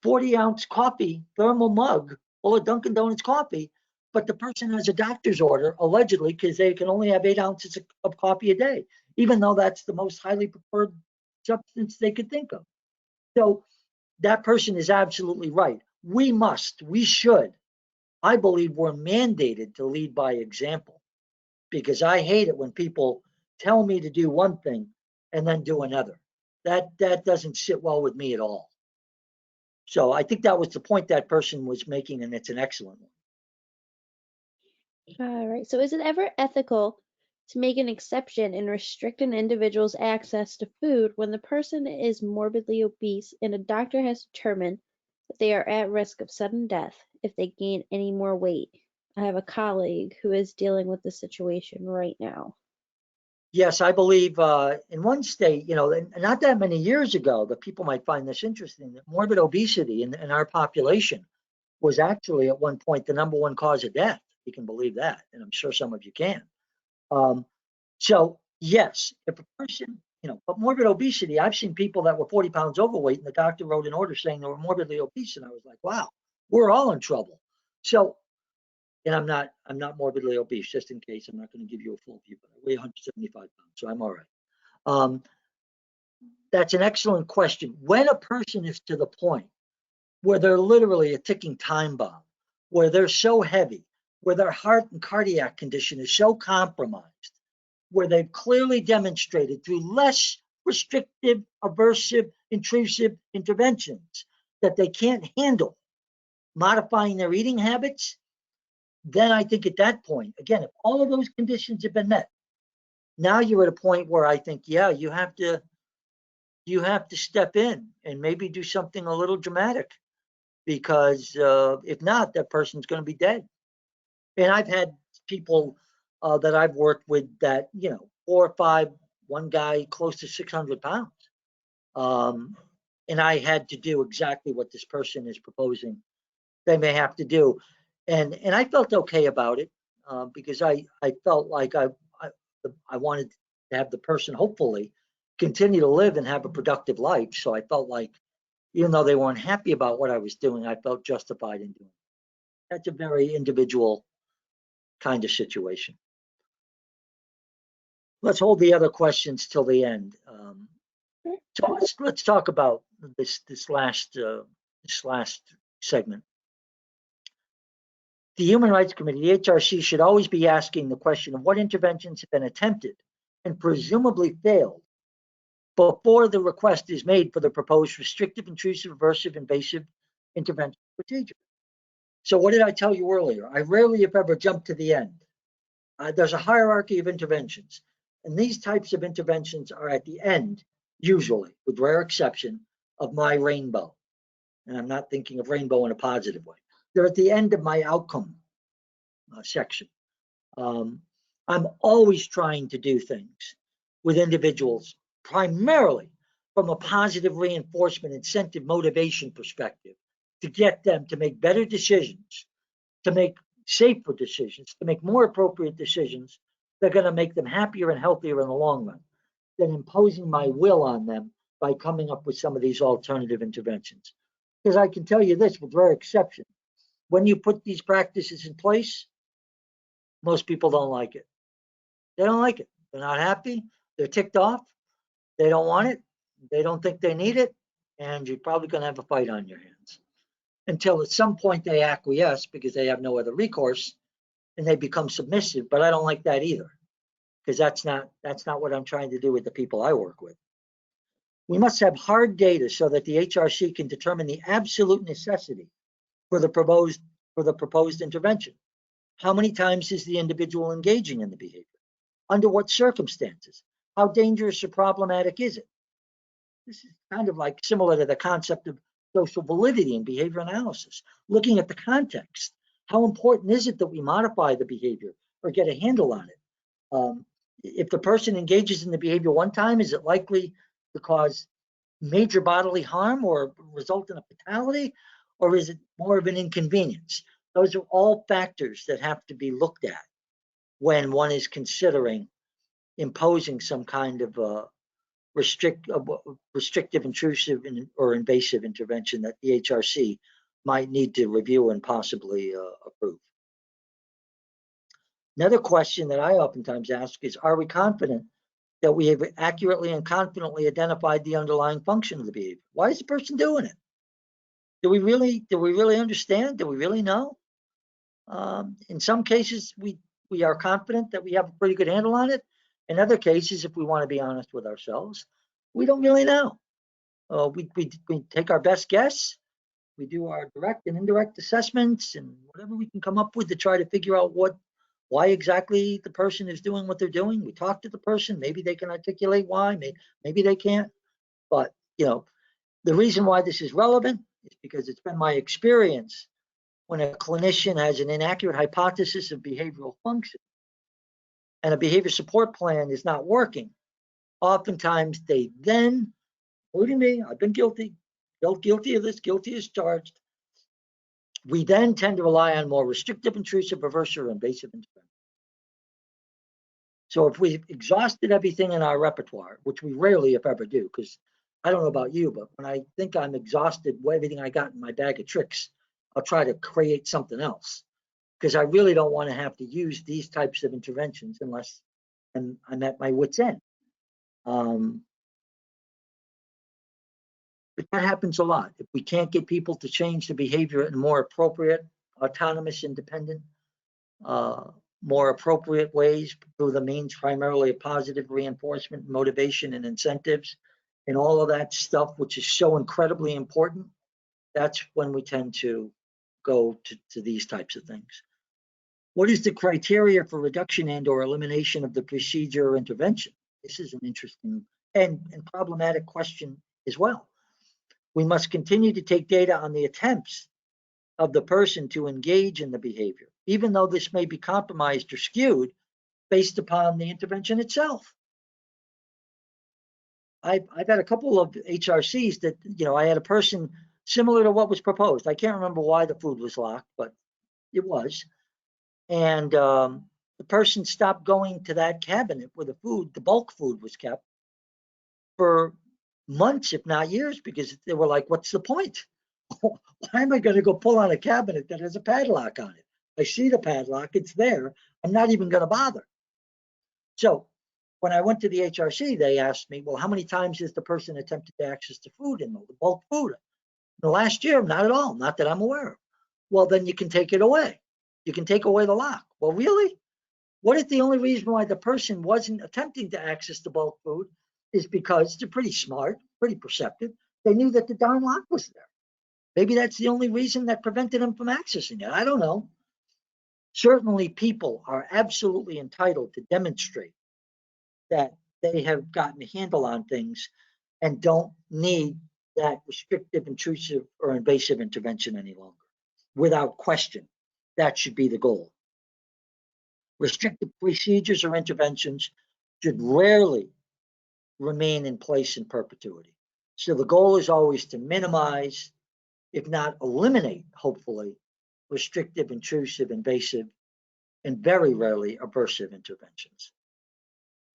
40-ounce coffee thermal mug full of Dunkin' Donuts coffee, but the person has a doctor's order, allegedly, because they can only have 8 ounces of coffee a day, even though that's the most highly preferred substance they could think of. So that person is absolutely right. We should, I believe we're mandated to lead by example, because I hate it when people tell me to do one thing and then do another. That doesn't sit well with me at all. So I think that was the point that person was making, and it's an excellent one. All right. So, is it ever ethical to make an exception and restrict an individual's access to food when the person is morbidly obese and a doctor has determined that they are at risk of sudden death if they gain any more weight. I have a colleague who is dealing with this situation right now. Yes, I believe in one state, and not that many years ago, that people might find this interesting, that morbid obesity in our population was actually at one point the #1 cause of death. You can believe that, and I'm sure some of you can. So yes, if a person, but morbid obesity, I've seen people that were 40 pounds overweight and the doctor wrote an order saying they were morbidly obese. And I was like, wow, we're all in trouble. So, and I'm not morbidly obese, just in case. I'm not going to give you a full view, but I weigh 175 pounds, so I'm all right. That's an excellent question. When a person is to the point where they're literally a ticking time bomb, where they're so heavy, where their heart and cardiac condition is so compromised, where they've clearly demonstrated through less restrictive, aversive, intrusive interventions that they can't handle modifying their eating habits, then I think at that point, again, if all of those conditions have been met, now you're at a point where I think, yeah, you have to step in and maybe do something a little dramatic, because if not, that person's going to be dead. And I've had people that I've worked with that, 4 or 5, one guy close to 600 pounds. And I had to do exactly what this person is proposing they may have to do. And I felt okay about it because I felt like I wanted to have the person hopefully continue to live and have a productive life. So I felt like, even though they weren't happy about what I was doing, I felt justified in doing it. That's a very individual kind of situation. Let's hold the other questions till the end. So let's talk about this last segment. The Human Rights Committee, the HRC, should always be asking the question of what interventions have been attempted and presumably failed before the request is made for the proposed restrictive, intrusive, aversive, invasive intervention procedure. So what did I tell you earlier? I rarely, if ever, jump to the end. There's a hierarchy of interventions, and these types of interventions are at the end, usually, with rare exception, of my rainbow. And I'm not thinking of rainbow in a positive way. They're at the end of my outcome section. I'm always trying to do things with individuals, primarily from a positive reinforcement, incentive, motivation perspective, to get them to make better decisions, to make safer decisions, to make more appropriate decisions that are going to make them happier and healthier in the long run, than imposing my will on them by coming up with some of these alternative interventions. Because I can tell you this, with rare exception, when you put these practices in place, most people don't like it. They don't like it. They're not happy. They're ticked off. They don't want it. They don't think they need it. And you're probably going to have a fight on your hands until at some point they acquiesce because they have no other recourse and they become submissive. But I don't like that either, because that's not what I'm trying to do with the people I work with. We must have hard data so that the HRC can determine the absolute necessity for the proposed intervention. How many times is the individual engaging in the behavior? Under what circumstances? How dangerous or problematic is it? This is kind of like similar to the concept of social validity in behavior analysis. Looking at the context, how important is it that we modify the behavior or get a handle on it? If the person engages in the behavior one time, is it likely to cause major bodily harm or result in a fatality, or is it more of an inconvenience? Those are all factors that have to be looked at when one is considering imposing some kind of restrictive, intrusive, or invasive intervention that the HRC might need to review and possibly approve. Another question that I oftentimes ask is, are we confident that we have accurately and confidently identified the underlying function of the behavior? Why is the person doing it? Do we really understand? Do we really know? In some cases, we are confident that we have a pretty good handle on it. In other cases, if we want to be honest with ourselves, we don't really know. We take our best guess. We do our direct and indirect assessments and whatever we can come up with to try to figure out what why exactly the person is doing what they're doing. We talk to the person, maybe they can articulate why, maybe they can't. But, the reason why this is relevant is because it's been my experience when a clinician has an inaccurate hypothesis of behavioral function and a behavior support plan is not working. Oftentimes they then, including me, I've been guilty of this, guilty as charged. We then tend to rely on more restrictive, intrusive, aversive, or invasive intervention. So if we've exhausted everything in our repertoire, which we rarely, if ever, do, because I don't know about you, but when I think I'm exhausted with everything I got in my bag of tricks, I'll try to create something else, because I really don't want to have to use these types of interventions unless I'm at my wit's end. But that happens a lot. If we can't get people to change the behavior in more appropriate, autonomous, independent, more appropriate ways through the means primarily of positive reinforcement, motivation, and incentives, and all of that stuff, which is so incredibly important, that's when we tend to go to these types of things. What is the criteria for reduction and or elimination of the procedure or intervention? This is an interesting and problematic question as well. We must continue to take data on the attempts of the person to engage in the behavior, even though this may be compromised or skewed based upon the intervention itself. I've had a couple of HRCs that, I had a person similar to what was proposed. I can't remember why the food was locked, but it was. And the person stopped going to that cabinet where the bulk food was kept for months, if not years, because they were like, what's the point? Why am I going to go pull on a cabinet that has a padlock on it? I see the padlock, it's there. I'm not even going to bother. So when I went to the HRC, they asked me, well, how many times has the person attempted to access the food in the bulk food? In the last year, not at all, not that I'm aware of. Well, then you can take it away. You can take away the lock. Well, really? What if the only reason why the person wasn't attempting to access the bulk food is because they're pretty smart, pretty perceptive. They knew that the darn lock was there. Maybe that's the only reason that prevented them from accessing it. I don't know. Certainly, people are absolutely entitled to demonstrate that they have gotten a handle on things and don't need that restrictive, intrusive, or invasive intervention any longer. Without question, that should be the goal. Restrictive procedures or interventions should rarely remain in place in perpetuity. So the goal is always to minimize, if not eliminate, hopefully, restrictive, intrusive, invasive, and very rarely aversive interventions.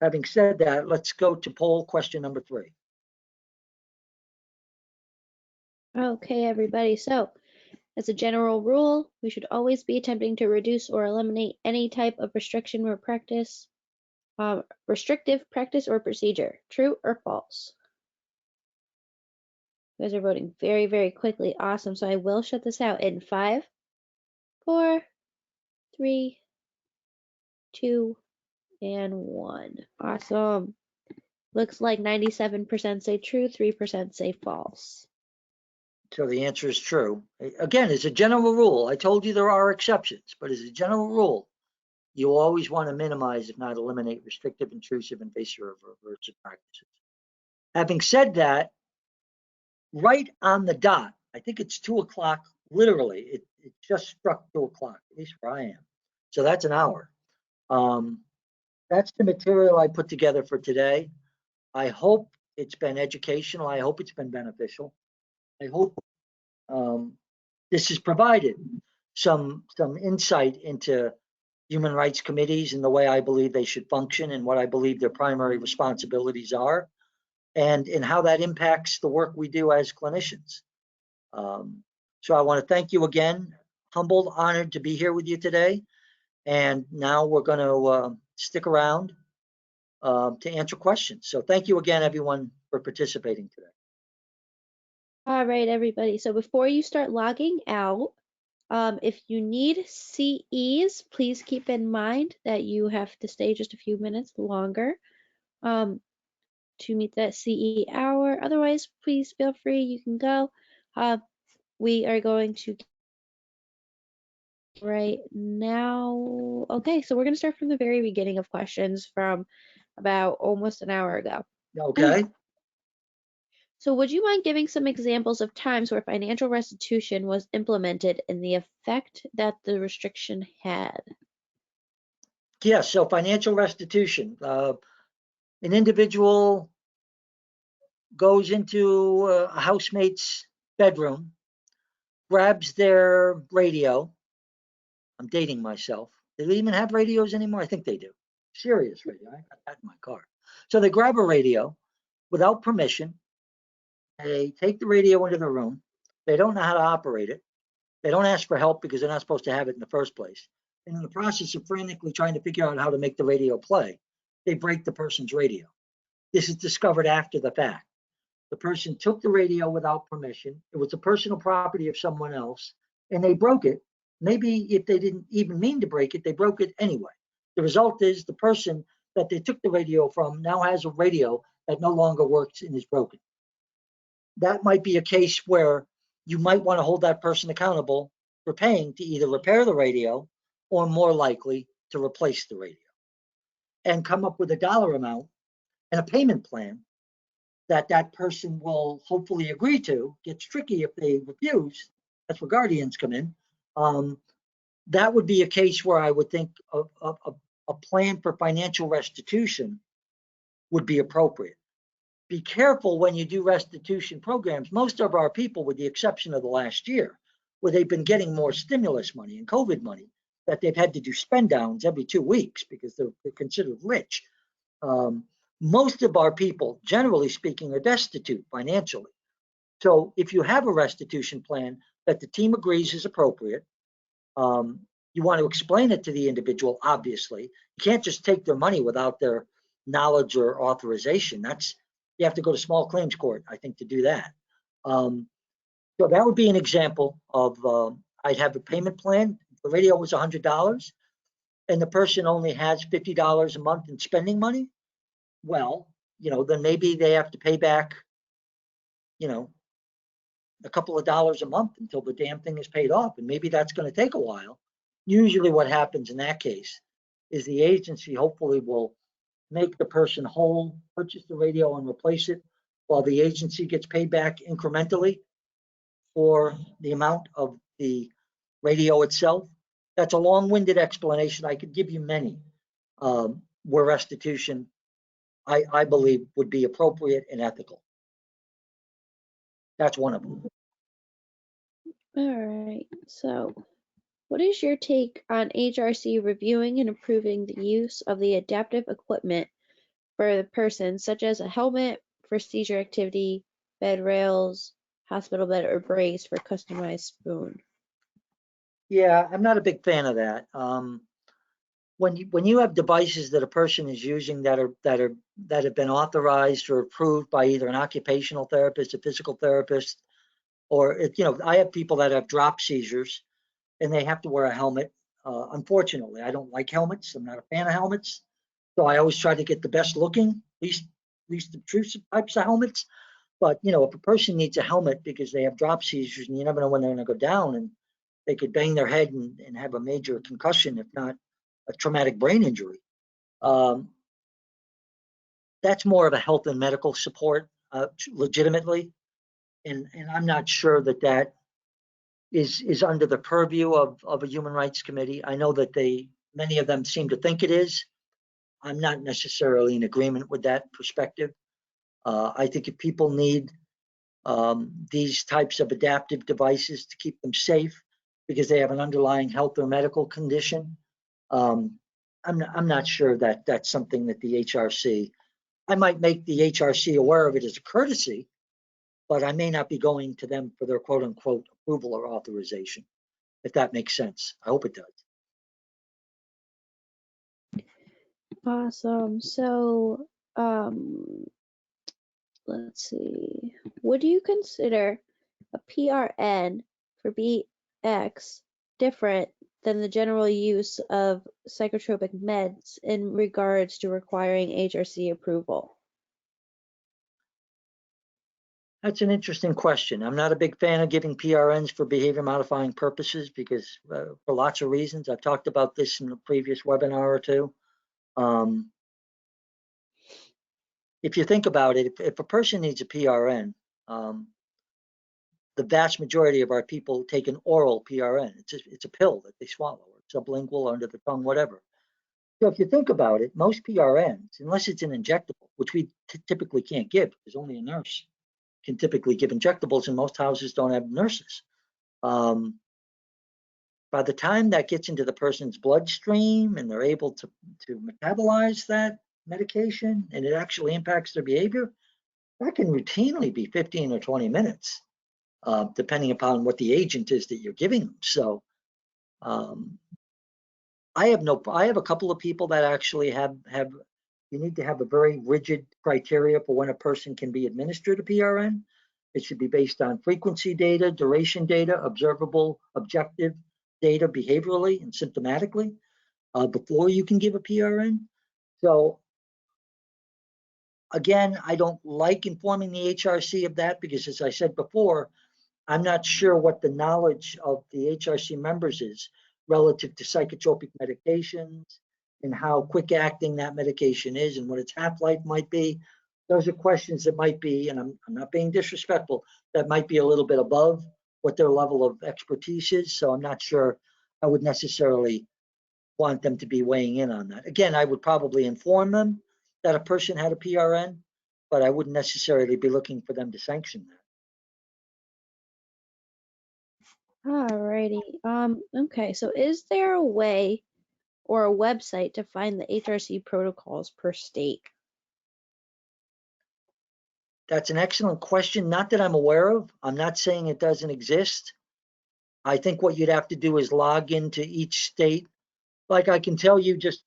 Having said that, let's go to poll question number 3. Okay, everybody. So, as a general rule, we should always be attempting to reduce or eliminate any type of restriction or practice, restrictive practice or procedure. True or false? You guys are voting very, very quickly. Awesome. So I will shut this out in 5, 4, 3, 2, and 1. Awesome. Looks like 97% say true, 3% say false. So the answer is true. Again, as a general rule, I told you there are exceptions, but as a general rule, you always want to minimize, if not eliminate, restrictive, intrusive, invasive, or aversive practices. Having said that, right on the dot, I think it's 2 o'clock, literally, it just struck 2 o'clock, at least where I am. So that's an hour. That's the material I put together for today. I hope it's been educational. I hope it's been beneficial. I hope this has provided some insight into human rights committees and the way I believe they should function and what I believe their primary responsibilities are, and how that impacts the work we do as clinicians. So I want to thank you again. Humbled, honored to be here with you today. And now we're going to stick around to answer questions. So thank you again, everyone, for participating today. All right, everybody. So before you start logging out, if you need CEs, please keep in mind that you have to stay just a few minutes longer to meet that CE hour. Otherwise, please feel free. You can go. We are going to right now. Okay, so we're going to start from the very beginning of questions from about almost an hour ago. Okay? So would you mind giving some examples of times where financial restitution was implemented and the effect that the restriction had? Yes, so financial restitution. An individual goes into a housemate's bedroom, grabs their radio. I'm dating myself. Do they even have radios anymore? I think they do. Sirius radio. I got that in my car. So they grab a radio without permission. They take the radio into the room. They don't know how to operate it. They don't ask for help because they're not supposed to have it in the first place. And in the process of frantically trying to figure out how to make the radio play, they break the person's radio. This is discovered after the fact. The person took the radio without permission. It was the personal property of someone else, and they broke it. Maybe if they didn't even mean to break it, they broke it anyway. The result is the person that they took the radio from now has a radio that no longer works and is broken. That might be a case where you might want to hold that person accountable for paying to either repair the radio or more likely to replace the radio, and come up with a dollar amount and a payment plan that that person will hopefully agree to. Gets tricky if they refuse. That's where guardians come in. That would be a case where I would think a plan for financial restitution would be appropriate. Be careful when you do restitution programs. Most of our people, with the exception of the last year, where they've been getting more stimulus money and COVID money, that they've had to do spend downs every 2 weeks because they're considered rich. Most of our people, generally speaking, are destitute financially. So if you have a restitution plan that the team agrees is appropriate, you want to explain it to the individual, obviously. You can't just take their money without their knowledge or authorization. You have to go to small claims court, I think, to do that. So that would be an example of, I'd have a payment plan. The radio was $100 and the person only has $50 a month in spending money. Well, then maybe they have to pay back, a couple of dollars a month until the damn thing is paid off. And maybe that's going to take a while. Usually what happens in that case is the agency hopefully will make the person whole, purchase the radio and replace it, while the agency gets paid back incrementally for the amount of the radio itself. That's a long-winded explanation. I could give you many where restitution, I believe, would be appropriate and ethical. That's one of them. All right, so what is your take on HRC reviewing and approving the use of the adaptive equipment for the person, such as a helmet for seizure activity, bed rails, hospital bed, or brace for customized spoon? Yeah, I'm not a big fan of that. When you have devices that a person is using that have been authorized or approved by either an occupational therapist, a physical therapist, or I have people that have drop seizures and they have to wear a helmet. Unfortunately, I don't like helmets. I'm not a fan of helmets, so I always try to get the best looking, least obtrusive types of helmets. But if a person needs a helmet because they have drop seizures and you never know when they're going to go down and they could bang their head and have a major concussion, if not a traumatic brain injury. That's more of a health and medical support, legitimately, and I'm not sure that is under the purview of a human rights committee. I know that many of them seem to think it is. I'm not necessarily in agreement with that perspective. I think if people need these types of adaptive devices to keep them safe because they have an underlying health or medical condition, I'm not sure that that's something that the HRC. I might make the HRC aware of it as a courtesy, but I may not be going to them for their quote unquote approval or authorization, if that makes sense. I hope it does. Awesome. So, let's see. Would you consider a PRN for BX different than the general use of psychotropic meds in regards to requiring HRC approval? That's an interesting question. I'm not a big fan of giving PRNs for behavior modifying purposes because for lots of reasons. I've talked about this in a previous webinar or two. If you think about it, if a person needs a PRN, the vast majority of our people take an oral PRN. It's a pill that they swallow, or sublingual, under the tongue, whatever. So if you think about it, most PRNs, unless it's an injectable, which we typically can't give because only a nurse can typically give injectables, and most houses don't have nurses. By the time that gets into the person's bloodstream and they're able to metabolize that medication and it actually impacts their behavior, that can routinely be 15 or 20 minutes, depending upon what the agent is that you're giving them. So I have a couple of people that actually have you need to have a very rigid criteria for when a person can be administered a PRN. It should be based on frequency data, duration data, observable, objective data behaviorally and symptomatically before you can give a PRN. So again, I don't like informing the HRC of that because, as I said before, I'm not sure what the knowledge of the HRC members is relative to psychotropic medications and how quick acting that medication is and what its half-life might be. Those are questions that might be, and I'm not being disrespectful, that might be a little bit above what their level of expertise is. So I'm not sure I would necessarily want them to be weighing in on that. Again, I would probably inform them that a person had a PRN, but I wouldn't necessarily be looking for them to sanction that. Alrighty. Okay, so is there a way or a website to find the HRC protocols per state? That's an excellent question. Not that I'm aware of. I'm not saying it doesn't exist. I think what you'd have to do is log into each state. Like I can tell you, just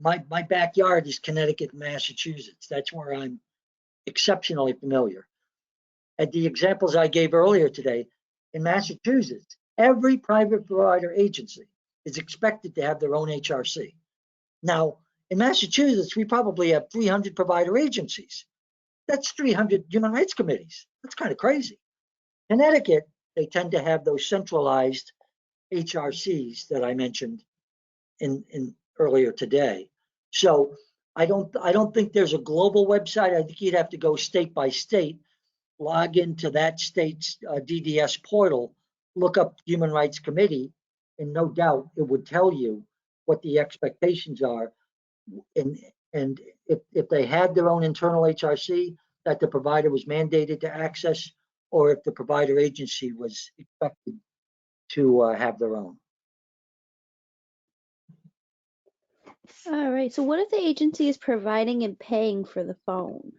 my backyard is Connecticut and Massachusetts. That's where I'm exceptionally familiar. At the examples I gave earlier today, in Massachusetts, every private provider agency is expected to have their own HRC. Now, in Massachusetts, we probably have 300 provider agencies. That's 300 human rights committees. That's kind of crazy. Connecticut, they tend to have those centralized HRCs that I mentioned in earlier today. So I don't think there's a global website. I think you'd have to go state by state, log into that state's DDS portal, look up Human Rights Committee, and no doubt it would tell you what the expectations are. And if they had their own internal HRC that the provider was mandated to access, or if the provider agency was expected to have their own. All right, so what if the agency is providing and paying for the phone?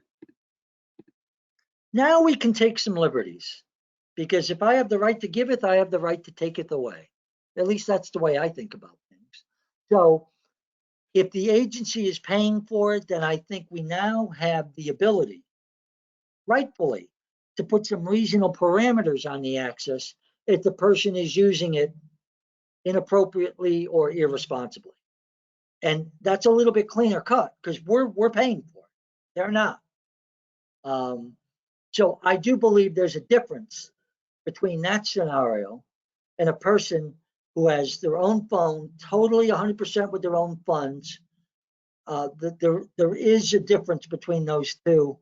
Now we can take some liberties, because if I have the right to give it, I have the right to take it away. At least that's the way I think about things. So if the agency is paying for it, then I think we now have the ability, rightfully, to put some reasonable parameters on the access if the person is using it inappropriately or irresponsibly. And that's a little bit cleaner cut because we're paying for it. They're not. So I do believe there's a difference between that scenario and a person who has their own phone, totally 100% with their own funds. There is a difference between those two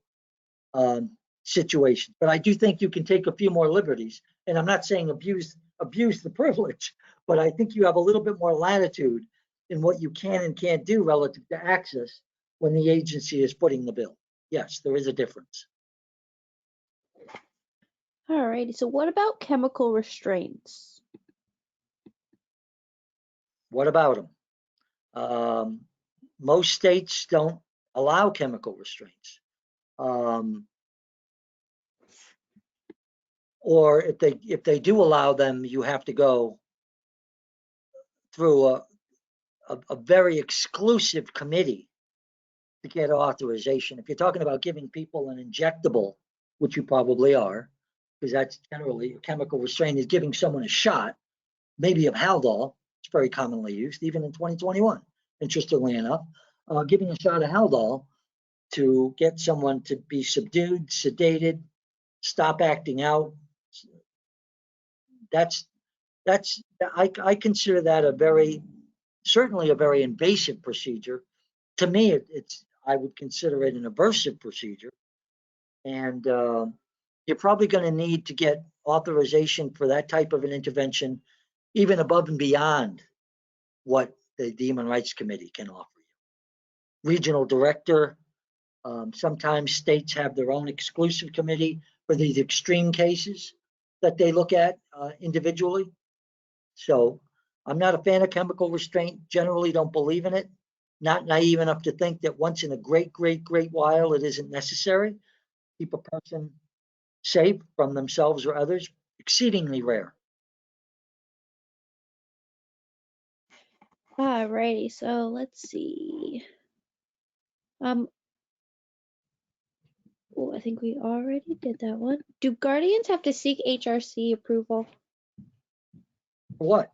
situations. But I do think you can take a few more liberties. And I'm not saying abuse the privilege, but I think you have a little bit more latitude in what you can and can't do relative to access when the agency is footing the bill. Yes, there is a difference. All righty, so what about chemical restraints? What about them? Most states don't allow chemical restraints. Or if they do allow them, you have to go through a very exclusive committee to get authorization. If you're talking about giving people an injectable, which you probably are, because that's generally a chemical restraint, is giving someone a shot, maybe of Haldol. It's very commonly used, even in 2021, interestingly enough, giving a shot of Haldol to get someone to be subdued, sedated, stop acting out. I consider that certainly a very invasive procedure. To me, I would consider it an aversive procedure. And you're probably going to need to get authorization for that type of an intervention, even above and beyond what the Human Rights Committee can offer you. Regional director, sometimes states have their own exclusive committee for these extreme cases that they look at individually. So I'm not a fan of chemical restraint, generally don't believe in it. Not naive enough to think that once in a great while it isn't necessary. Keep a person safe from themselves or others, exceedingly rare. Alrighty, so let's see. Oh, I think we already did that one. Do guardians have to seek HRC approval? For what?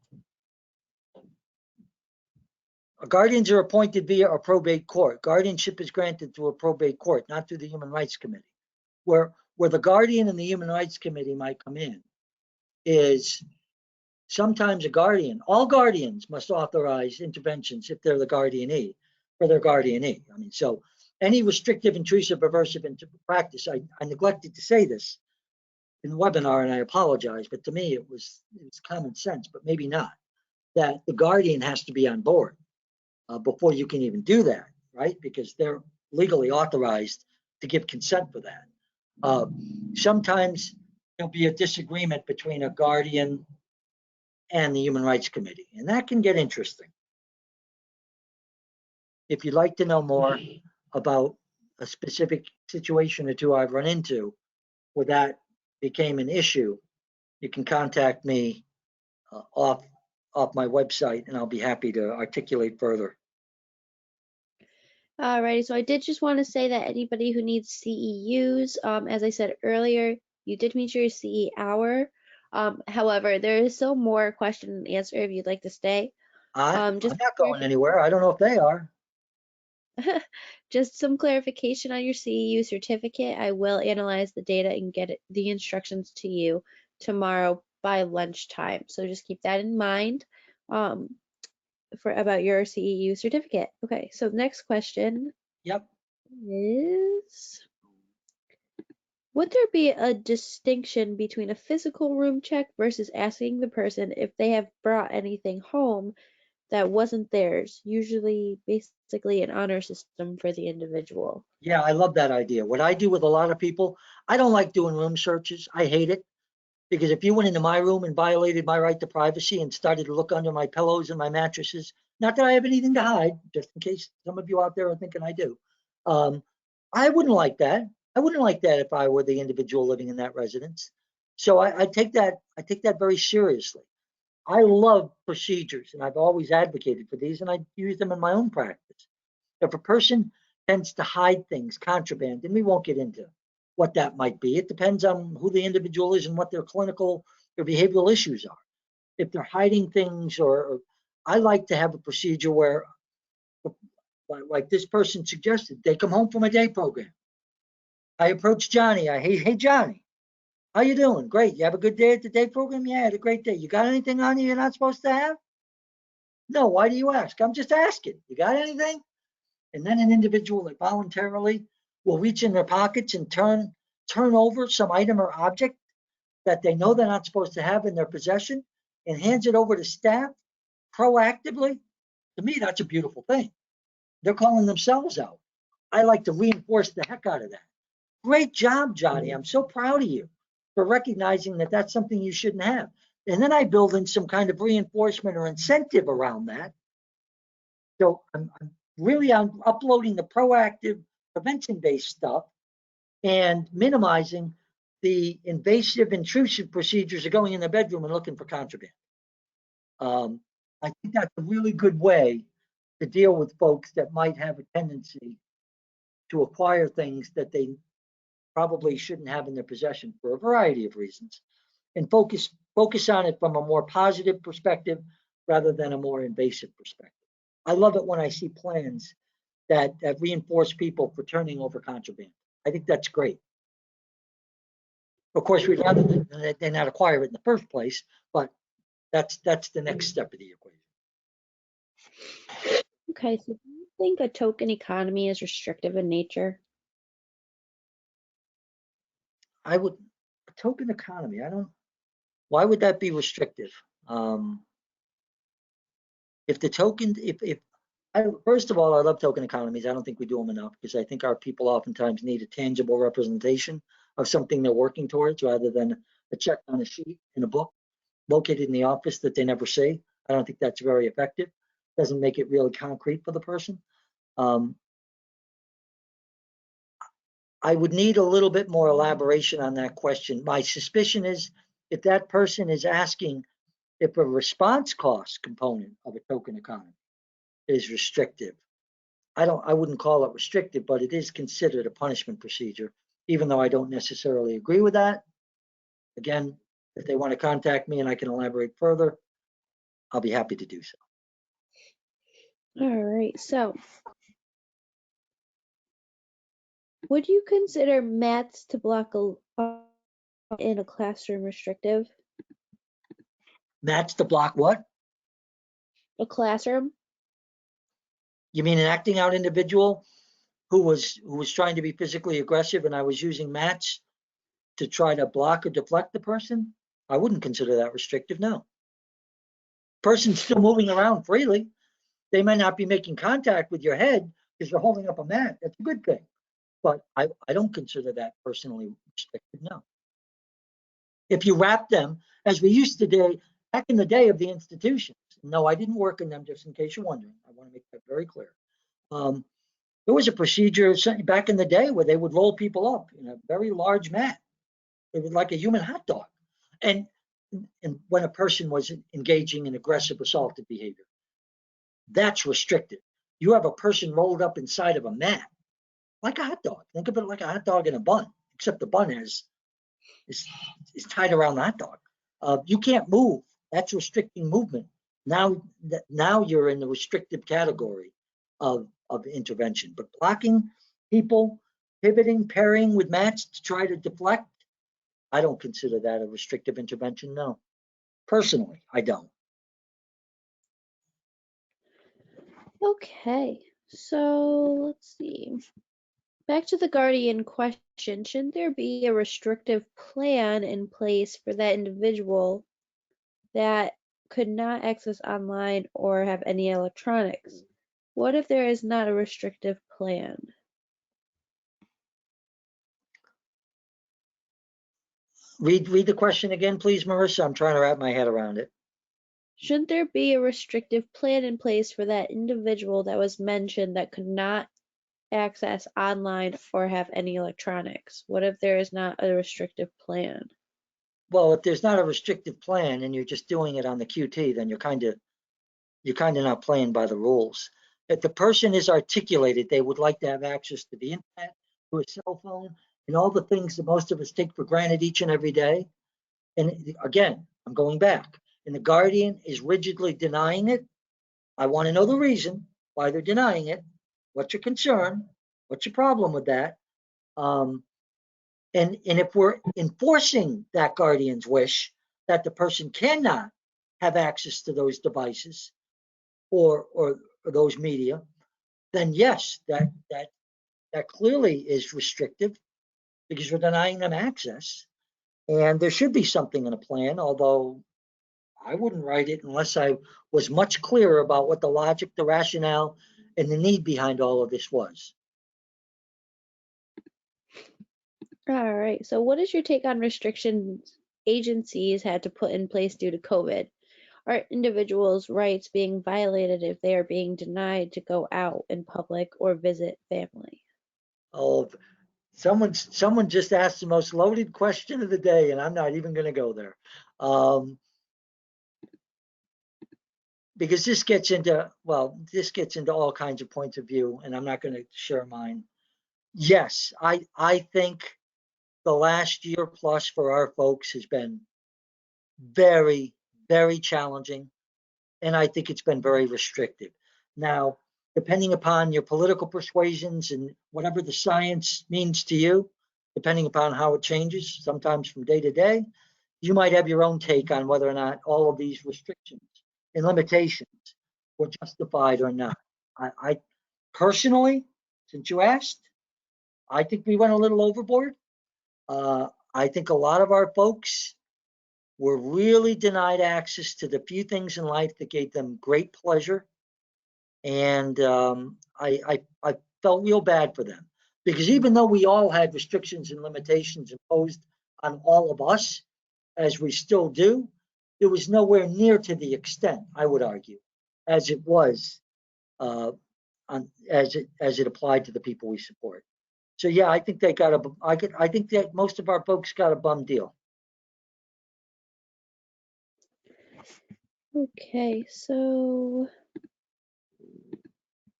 Guardians are appointed via a probate court. Guardianship is granted through a probate court, not through the Human Rights Committee. Where the guardian and the Human Rights Committee might come in is sometimes a guardian. All guardians must authorize interventions if they're the guardianee for their guardianee. I mean, so any restrictive, intrusive, aversive practice, I neglected to say this in the webinar, and I apologize, but to me it was common sense, but maybe not, that the guardian has to be on board before you can even do that, right? Because they're legally authorized to give consent for that. Sometimes there'll be a disagreement between a guardian and the Human Rights Committee, and that can get interesting. If you'd like to know more about a specific situation or two I've run into where that became an issue, you can contact me off my website, and I'll be happy to articulate further. Alrighty, so I did just want to say that anybody who needs CEUs, as I said earlier, you did meet your CE hour. However, there is still more question and answer if you'd like to stay. I'm Just not going anywhere. I don't know if they are. just some clarification on your CEU certificate. I will analyze the data and get the instructions to you tomorrow by lunchtime. So just keep that in mind about your CEU certificate. Okay, so next question Yep. is, would there be a distinction between a physical room check versus asking the person if they have brought anything home that wasn't theirs, usually basically an honor system for the individual? Yeah, I love that idea. What I do with a lot of people, I don't like doing room searches. I hate it. Because if you went into my room and violated my right to privacy and started to look under my pillows and my mattresses, not that I have anything to hide, just in case some of you out there are thinking I do, I wouldn't like that. I wouldn't like that if I were the individual living in that residence. So I take that very seriously. I love procedures, and I've always advocated for these, and I use them in my own practice. If a person tends to hide things, contraband, and we won't get into what that might be. It depends on who the individual is and what their clinical or behavioral issues are. If they're hiding things, or I like to have a procedure where, like this person suggested, they come home from a day program. I approach Johnny. Hey Johnny, how you doing? Great. You have a good day at the day program? Yeah, I had a great day. You got anything on you you're not supposed to have? No. Why do you ask? I'm just asking. You got anything? And then an individual that voluntarily will reach in their pockets and turn over some item or object that they know they're not supposed to have in their possession and hands it over to staff proactively. To me, that's a beautiful thing. They're calling themselves out. I like to reinforce the heck out of that. Great job, Johnny. I'm so proud of you for recognizing that that's something you shouldn't have. And then I build in some kind of reinforcement or incentive around that. So I'm really uploading the proactive prevention-based stuff and minimizing the invasive, intrusive procedures of going in the bedroom and looking for contraband. I think that's a really good way to deal with folks that might have a tendency to acquire things that they probably shouldn't have in their possession for a variety of reasons, and focus on it from a more positive perspective rather than a more invasive perspective. I love it when I see plans that reinforce people for turning over contraband. I think that's great. Of course, we'd rather they not acquire it in the first place, but that's the next step of the equation. Okay, so do you think a token economy is restrictive in nature? A token economy, why would that be restrictive? If the token, first of all, I love token economies. I don't think we do them enough because I think our people oftentimes need a tangible representation of something they're working towards rather than a check on a sheet in a book located in the office that they never see. I don't think that's very effective. Doesn't make it really concrete for the person. I would need a little bit more elaboration on that question. My suspicion is if that person is asking if a response cost component of a token economy is restrictive, I wouldn't call it restrictive, but it is considered a punishment procedure, even though I don't necessarily agree with that. Again, if they want to contact me and I can elaborate further, I'll be happy to do so. All right, so would you consider mats to block in a classroom restrictive? That's to block what? A classroom? You mean an acting out individual who was trying to be physically aggressive and I was using mats to try to block or deflect the person? I wouldn't consider that restrictive, no. Person's still moving around freely. They might not be making contact with your head because you're holding up a mat. That's a good thing. But I don't consider that personally restrictive, no. If you wrap them, as we used to do back in the day of the institutions, no, I didn't work in them, just in case you're wondering. I want to make that very clear. There was a procedure back in the day where they would roll people up in a very large mat. It was like a human hot dog. And when a person was engaging in aggressive assaultive behavior, that's restricted. You have a person rolled up inside of a mat, like a hot dog. Think of it like a hot dog in a bun, except the bun is tied around the hot dog. You can't move. That's restricting movement. Now you're in the restrictive category of intervention. But blocking people, pivoting, parrying with mats to try to deflect, I don't consider that a restrictive intervention, no. Personally, I don't. Okay, so let's see. Back to the guardian question, shouldn't there be a restrictive plan in place for that individual that could not access online or have any electronics? What if there is not a restrictive plan? Read the question again, please, Marissa. I'm trying to wrap my head around it. Shouldn't there be a restrictive plan in place for that individual that was mentioned that could not access online or have any electronics? What if there is not a restrictive plan? Well, if there's not a restrictive plan and you're just doing it on the QT, then you're kind of not playing by the rules. If the person is articulated, they would like to have access to the internet, to a cell phone, and all the things that most of us take for granted each and every day. And again, I'm going back. And the guardian is rigidly denying it. I want to know the reason why they're denying it. What's your concern? What's your problem with that? And if we're enforcing that guardian's wish that the person cannot have access to those devices or those media, then yes, that clearly is restrictive because we're denying them access. And there should be something in a plan, although I wouldn't write it unless I was much clearer about what the logic, the rationale, and the need behind all of this was. All right, so what is your take on restrictions agencies had to put in place due to COVID? Are individuals' rights being violated if they are being denied to go out in public or visit family? Oh, someone just asked the most loaded question of the day, and I'm not even going to go there. Because this gets into all kinds of points of view, and I'm not going to share mine. Yes, I think the last year plus for our folks has been very, very challenging, and I think it's been very restrictive. Now, depending upon your political persuasions and whatever the science means to you, depending upon how it changes, sometimes from day to day. You might have your own take on whether or not all of these restrictions and limitations were justified or not. I personally, since you asked, I think we went a little overboard. I think a lot of our folks were really denied access to the few things in life that gave them great pleasure. And I felt real bad for them, because even though we all had restrictions and limitations imposed on all of us, as we still do, it was nowhere near to the extent, I would argue, as it was as it applied to the people we support. So yeah, I think they got I think that most of our folks got a bum deal. Okay, so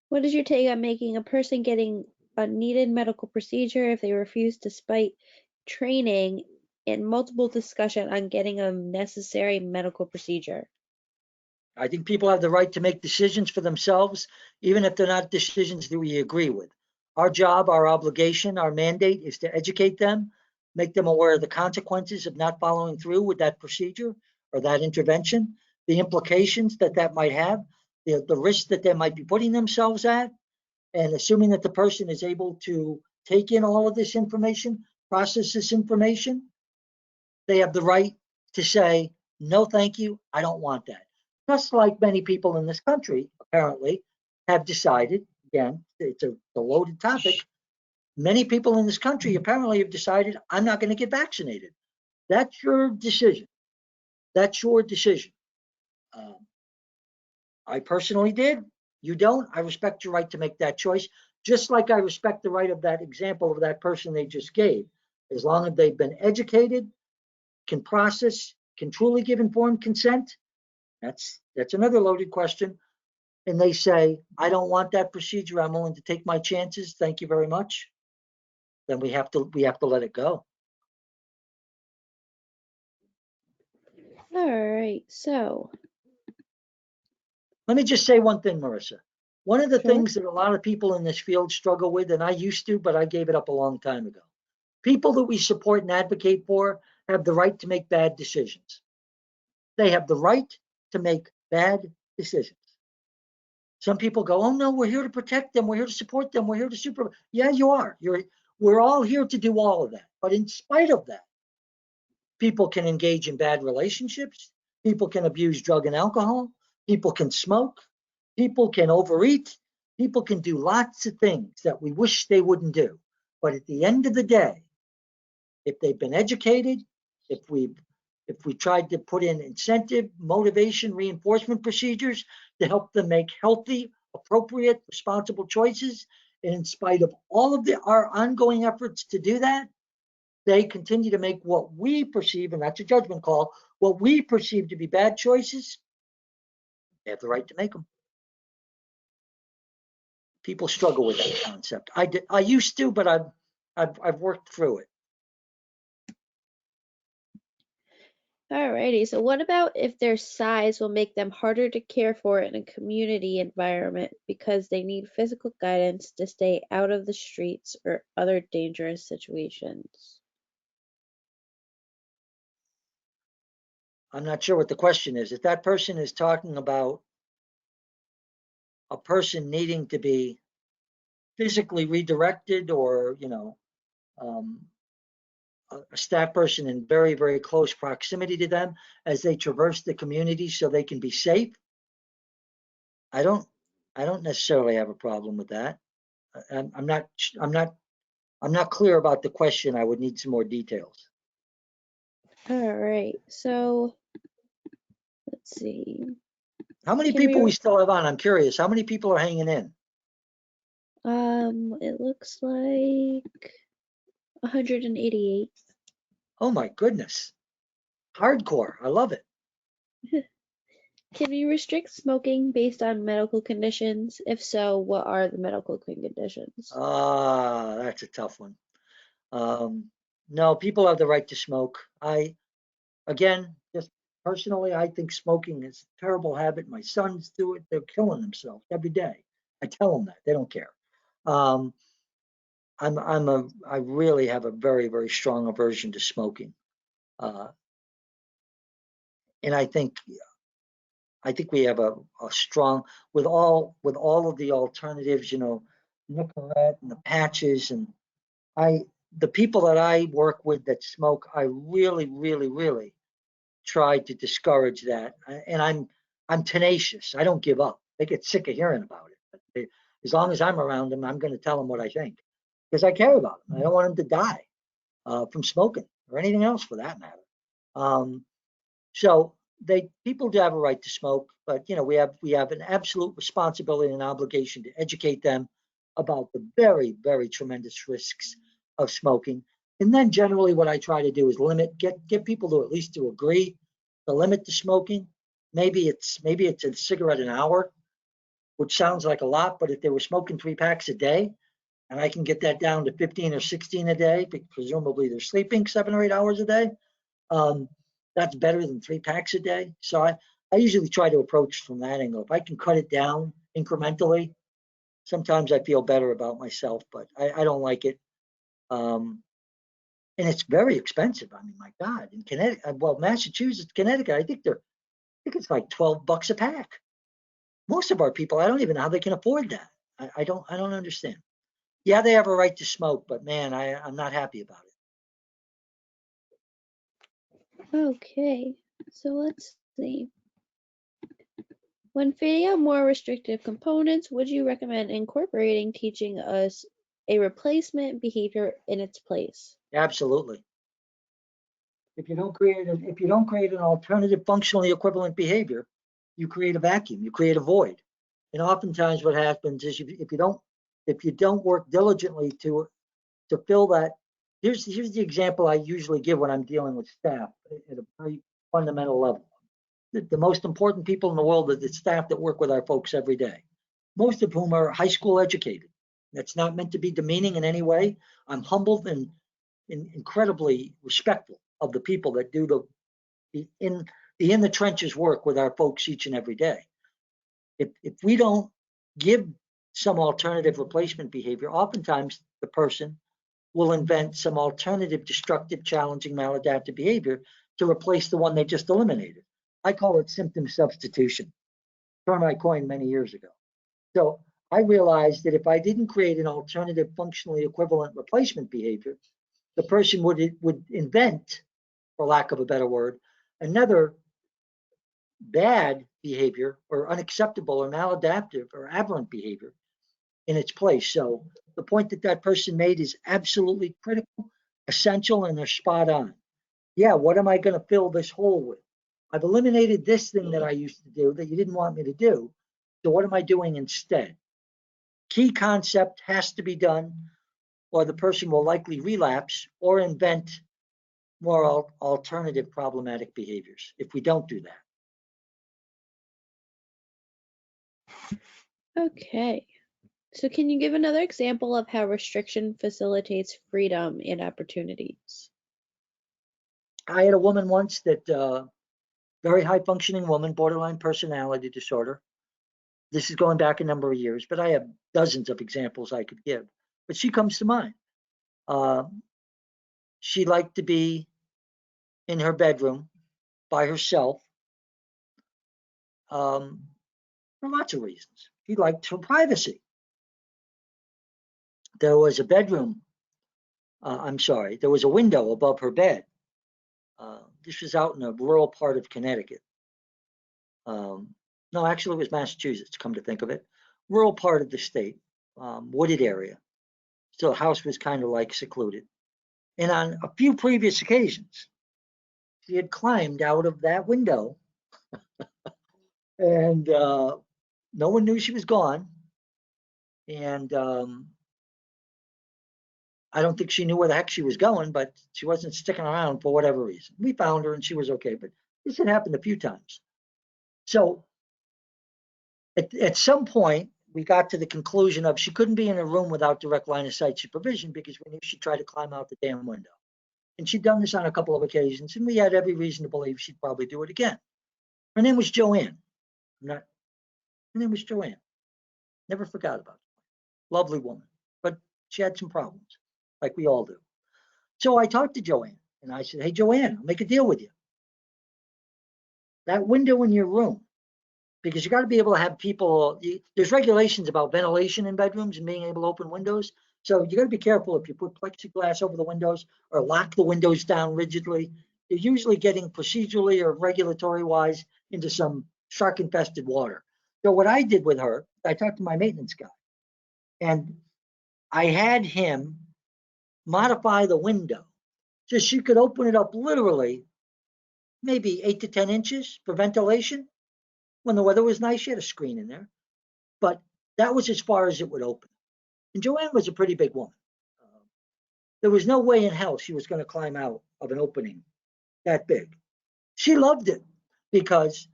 what is your take on making a person getting a needed medical procedure if they refuse despite training and multiple discussion on getting a necessary medical procedure? I think people have the right to make decisions for themselves, even if they're not decisions that we agree with. Our job, our obligation, our mandate is to educate them, make them aware of the consequences of not following through with that procedure or that intervention, the implications that that might have, the risk that they might be putting themselves at, and assuming that the person is able to take in all of this information, process this information, they have the right to say, no, thank you, I don't want that. Just like many people in this country, apparently, have decided, again, it's a loaded topic, many people in this country apparently have decided, I'm not going to get vaccinated. That's your decision. That's your decision. I personally did. You don't. I respect your right to make that choice, just like I respect the right of that example of that person they just gave. As long as they've been educated, can process, can truly give informed consent, that's another loaded question. And they say, I don't want that procedure, I'm willing to take my chances, thank you very much. Then we have to let it go. All right, so Let me just say one thing, Marissa. One of the sure. things that a lot of people in this field struggle with, and I used to, but I gave it up a long time ago. People that we support and advocate for have the right to make bad decisions. They have the right to make bad decisions. Some people go, oh no, we're here to protect them, we're here to support them, we're here to super. Yeah, you are. We're all here to do all of that. But in spite of that, people can engage in bad relationships, people can abuse drug and alcohol, people can smoke, people can overeat, people can do lots of things that we wish they wouldn't do. But at the end of the day, if they've been educated, if we tried to put in incentive, motivation, reinforcement procedures to help them make healthy, appropriate, responsible choices, and in spite of all of our ongoing efforts to do that, they continue to make what we perceive, and that's a judgment call, what we perceive to be bad choices, they have the right to make them. People struggle with that concept. I used to, but I've worked through it. Alrighty, so what about if their size will make them harder to care for in a community environment because they need physical guidance to stay out of the streets or other dangerous situations? I'm not sure what the question is. If that person is talking about a person needing to be physically redirected, or a staff person in very, very close proximity to them as they traverse the community so they can be safe, I don't necessarily have a problem with that. I'm not clear about the question. I would need some more details. All right, so let's see. How many Can people we we, still have on? I'm curious. How many people are hanging in? it looks like 188. Oh my goodness. Hardcore. I love it. Can we restrict smoking based on medical conditions? If so, what are the medical conditions? That's a tough one. No, people have the right to smoke. Again, just personally, I think smoking is a terrible habit. My sons do it. They're killing themselves every day. I tell them that. They don't care. I really have a very, very strong aversion to smoking. And I think we have a strong, with all of the alternatives, you know, Nicorette and the patches, and the people that I work with that smoke, I really, really, really try to discourage that. And I'm tenacious. I don't give up. They get sick of hearing about it. But as long as I'm around them, I'm going to tell them what I think, because I care about them. I don't want them to die from smoking or anything else for that matter. So people do have a right to smoke, but you know, we have an absolute responsibility and obligation to educate them about the very, very tremendous risks of smoking. And then generally what I try to do is get people to at least to agree to limit the smoking. Maybe it's a cigarette an hour, which sounds like a lot, but if they were smoking 3 packs a day, and I can get that down to 15 or 16 a day, presumably they're sleeping 7 or 8 hours a day. That's better than 3 packs a day. So I usually try to approach from that angle. If I can cut it down incrementally, sometimes I feel better about myself, but I don't like it. And it's very expensive. I mean, my God, in Connecticut, well, Massachusetts, Connecticut, I think it's like $12 a pack. Most of our people, I don't even know how they can afford that. I don't understand. Yeah, they have a right to smoke, but man, I'm not happy about it. Okay, so let's see. When fitting out more restrictive components, would you recommend incorporating teaching us a replacement behavior in its place? Absolutely. If you don't create an alternative functionally equivalent behavior, you create a vacuum, you create a void. And oftentimes what happens is if you don't work diligently to fill that, here's the example I usually give when I'm dealing with staff at a very fundamental level. The most important people in the world are the staff that work with our folks every day, most of whom are high school educated. That's not meant to be demeaning in any way. I'm humbled and incredibly respectful of the people that do the in the trenches work with our folks each and every day. If we don't give some alternative replacement behavior, oftentimes the person will invent some alternative destructive, challenging, maladaptive behavior to replace the one they just eliminated. I call it symptom substitution, a term I coined many years ago. So I realized that if I didn't create an alternative functionally equivalent replacement behavior, the person would invent, for lack of a better word, another bad behavior or unacceptable or maladaptive or aberrant behavior in its place. So the point that person made is absolutely critical, essential, and they're spot on. Yeah, what am I going to fill this hole with? I've eliminated this thing that I used to do that you didn't want me to do. So what am I doing instead? Key concept has to be done, or the person will likely relapse or invent more alternative problematic behaviors if we don't do that. Okay, so can you give another example of how restriction facilitates freedom and opportunities? I had a woman once that, very high functioning woman, borderline personality disorder. This is going back a number of years, but I have dozens of examples I could give. But she comes to mind. She liked to be in her bedroom by herself for lots of reasons. She liked her privacy. There was a bedroom, there was a window above her bed. This was out in a rural part of Connecticut. No, actually, it was Massachusetts, come to think of it. Rural part of the state, wooded area. So the house was kind of like secluded. And on a few previous occasions, she had climbed out of that window and no one knew she was gone. And I don't think she knew where the heck she was going, but she wasn't sticking around for whatever reason. We found her and she was okay, but this had happened a few times. So at some point, we got to the conclusion of she couldn't be in a room without direct line of sight supervision because we knew she'd try to climb out the damn window. And she'd done this on a couple of occasions, and we had every reason to believe she'd probably do it again. Her name was Joanne. Her name was Joanne. Never forgot about her. Lovely woman. But She had some problems, like we all do. So I talked to Joanne and I said, hey, Joanne, I'll make a deal with you. That window in your room, because you got to be able to have people, there's regulations about ventilation in bedrooms and being able to open windows. So you got to be careful if you put plexiglass over the windows or lock the windows down rigidly. You're usually getting procedurally or regulatory wise into some shark infested water. So what I did with her, I talked to my maintenance guy and I had him modify the window so she could open it up literally maybe 8 to 10 inches for ventilation. When the weather was nice, she had a screen in there, but that was as far as it would open. And Joanne was a pretty big woman. There was no way in hell she was going to climb out of an opening that big. She loved it because,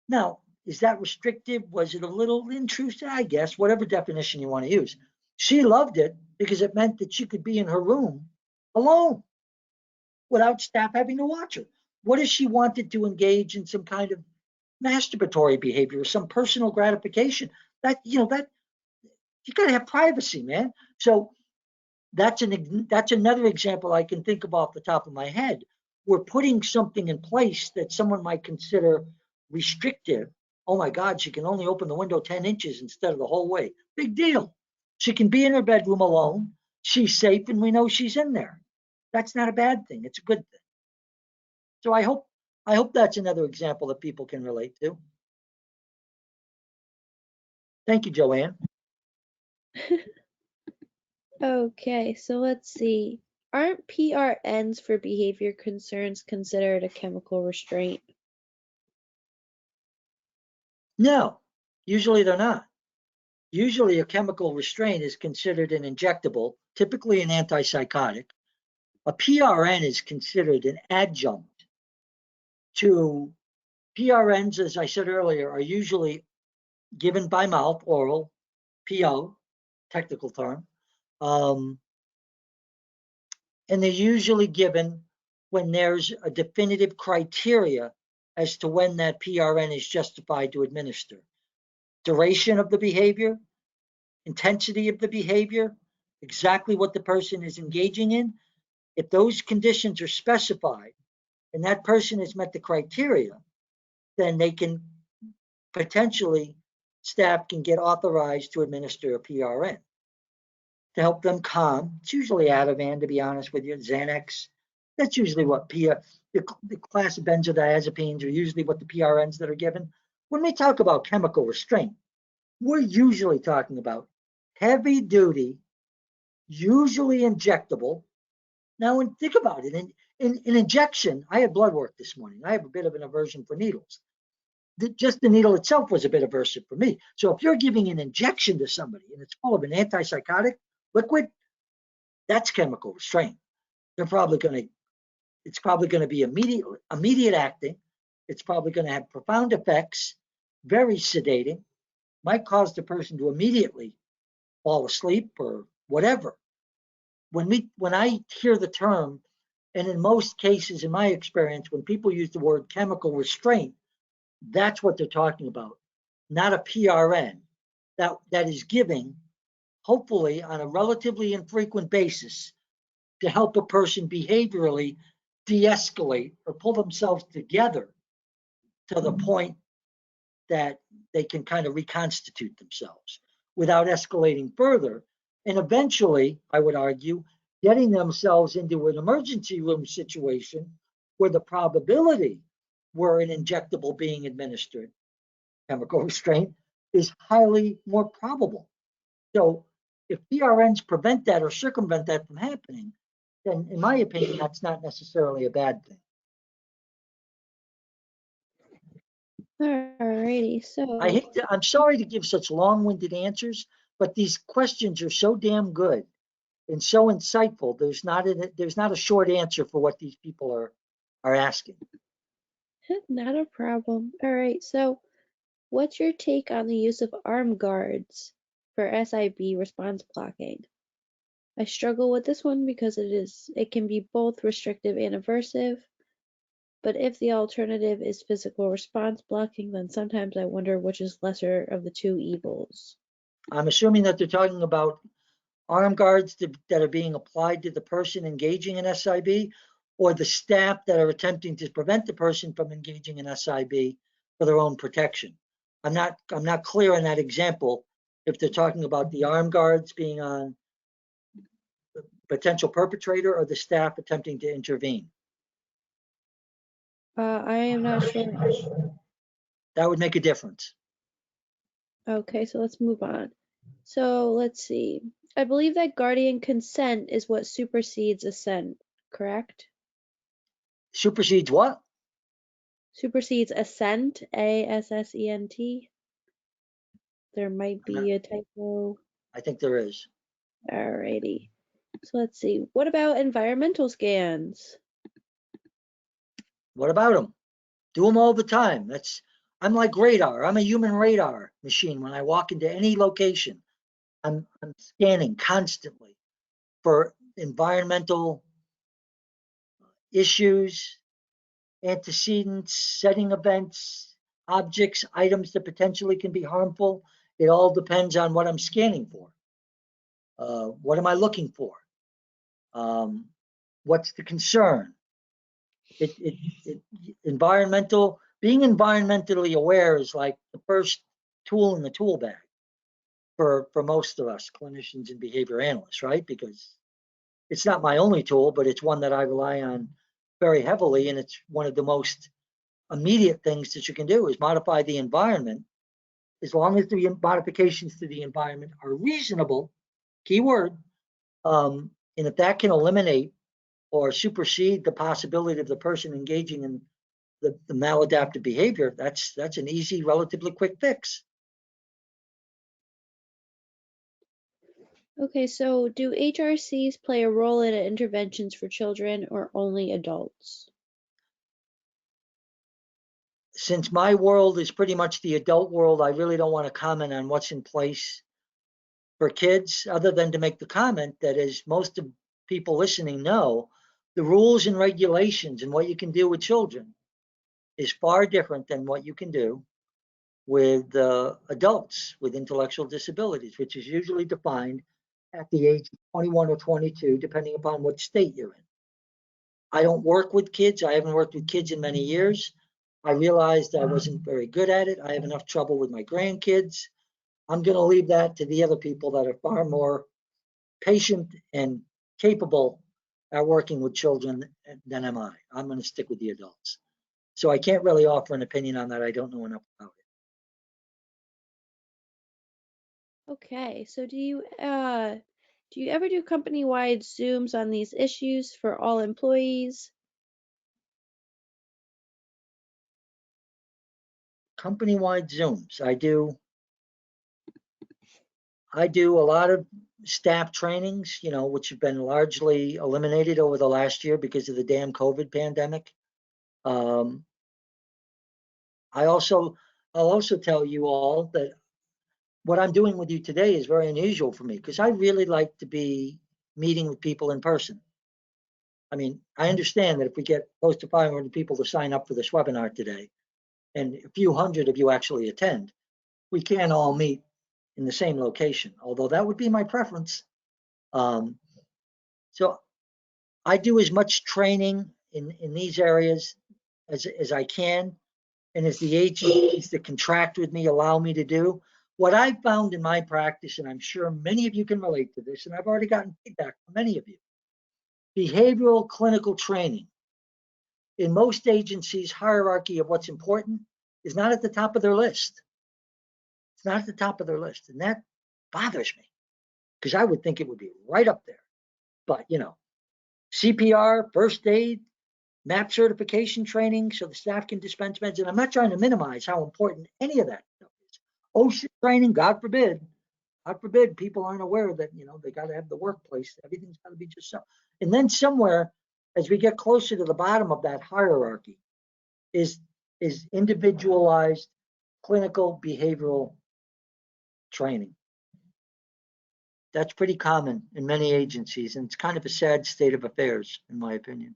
now, is that restrictive? Was it a little intrusive? I guess, whatever definition you want to use. She loved it because it meant that she could be in her room alone without staff having to watch her. What if she wanted to engage in some kind of masturbatory behavior or some personal gratification? That, you gotta have privacy, man. So that's another example I can think of off the top of my head. We're putting something in place that someone might consider restrictive. Oh my God, she can only open the window 10 inches instead of the whole way. Big deal. She can be in her bedroom alone. She's safe and we know she's in there. That's not a bad thing. It's a good thing. So I hope that's another example that people can relate to. Thank you, Joanne. Okay, so let's see. Aren't PRNs for behavior concerns considered a chemical restraint? No, usually they're not. Usually a chemical restraint is considered an injectable, typically an antipsychotic. A PRN is considered an adjunct to PRNs, as I said earlier, are usually given by mouth, oral, PO, technical term. And they're usually given when there's a definitive criteria as to when that PRN is justified to administer. Duration of the behavior, intensity of the behavior, exactly what the person is engaging in. If those conditions are specified and that person has met the criteria, then they can potentially, staff can get authorized to administer a PRN to help them calm. It's usually Ativan, to be honest with you, Xanax. That's usually what the class of benzodiazepines are usually what the PRNs that are given. When we talk about chemical restraint, we're usually talking about heavy duty, usually injectable. Now, and think about it, in injection, I had blood work this morning. I have a bit of an aversion for needles. Just the needle itself was a bit aversive for me. So if you're giving an injection to somebody and it's full of an antipsychotic liquid, that's chemical restraint. It's probably going to be immediate acting. It's probably going to have profound effects, very sedating, might cause the person to immediately fall asleep or whatever. When I hear the term, and in most cases, in my experience, when people use the word chemical restraint, that's what they're talking about, not a PRN that is giving, hopefully on a relatively infrequent basis, to help a person behaviorally de-escalate or pull themselves together to the point that they can kind of reconstitute themselves without escalating further. And eventually, I would argue, getting themselves into an emergency room situation where the probability were an injectable being administered, chemical restraint, is highly more probable. So if PRNs prevent that or circumvent that from happening, then in my opinion, that's not necessarily a bad thing. Alrighty, so I'm sorry to give such long-winded answers, but these questions are so damn good and so insightful. There's not a short answer for what these people are asking. not a problem. Alright, so what's your take on the use of arm guards for SIB response blocking? I struggle with this one because it can be both restrictive and aversive. But if the alternative is physical response blocking, then sometimes I wonder which is lesser of the two evils. I'm assuming that they're talking about armed guards that are being applied to the person engaging in SIB, or the staff that are attempting to prevent the person from engaging in SIB for their own protection. I'm not clear on that example if they're talking about the armed guards being on the potential perpetrator or the staff attempting to intervene. I am not sure. That would make a difference. Okay, so let's move on. So let's see. I believe that guardian consent is what supersedes assent, correct? Supersedes what? Supersedes assent, A-S-S-E-N-T. There might be a typo. I think there is. Alrighty. So let's see. What about environmental scans? What about them? Do them all the time. I'm like radar. I'm a human radar machine. When I walk into any location, I'm scanning constantly for environmental issues, antecedents, setting events, objects, items that potentially can be harmful. It all depends on what I'm scanning for. What am I looking for? What's the concern? Being environmentally aware is like the first tool in the tool bag for most of us clinicians and behavior analysts, right? Because it's not my only tool, but it's one that I rely on very heavily, and it's one of the most immediate things that you can do is modify the environment, as long as the modifications to the environment are reasonable, keyword, and if that can eliminate or supersede the possibility of the person engaging in the maladaptive behavior, that's an easy, relatively quick fix. Okay, so do HRCs play a role in interventions for children or only adults? Since my world is pretty much the adult world, I really don't want to comment on what's in place for kids, other than to make the comment that, as most of people listening know, the rules and regulations and what you can do with children is far different than what you can do with adults with intellectual disabilities, which is usually defined at the age of 21 or 22, depending upon what state you're in. I don't work with kids. I haven't worked with kids in many years. I realized I wasn't very good at it. I have enough trouble with my grandkids. I'm going to leave that to the other people that are far more patient and capable at working with children than am I. I'm going to stick with the adults. So I can't really offer an opinion on that. I don't know enough about it. Okay, so do you ever do company-wide Zooms on these issues for all employees? Company-wide Zooms. I do a lot of staff trainings, which have been largely eliminated over the last year because of the damn COVID pandemic. I'll also tell you all that what I'm doing with you today is very unusual for me, because I really like to be meeting with people in person. I mean, I understand that if we get close to 500 people to sign up for this webinar today, and a few hundred of you actually attend, we can't all meet in the same location, although that would be my preference. So I do as much training in these areas as I can, and as the agencies that contract with me allow me to do. What I've found in my practice, and I'm sure many of you can relate to this, and I've already gotten feedback from many of you, behavioral clinical training in most agencies' hierarchy of what's important is not at the top of their list. It's not at the top of their list, and that bothers me, because I would think it would be right up there. But CPR, first aid, MAP certification training so the staff can dispense meds. And I'm not trying to minimize how important any of that stuff is. OSHA training, God forbid people aren't aware that, they got to have the workplace. Everything's got to be just so. And then somewhere, as we get closer to the bottom of that hierarchy, is individualized clinical behavioral training. That's pretty common in many agencies, and it's kind of a sad state of affairs, in my opinion.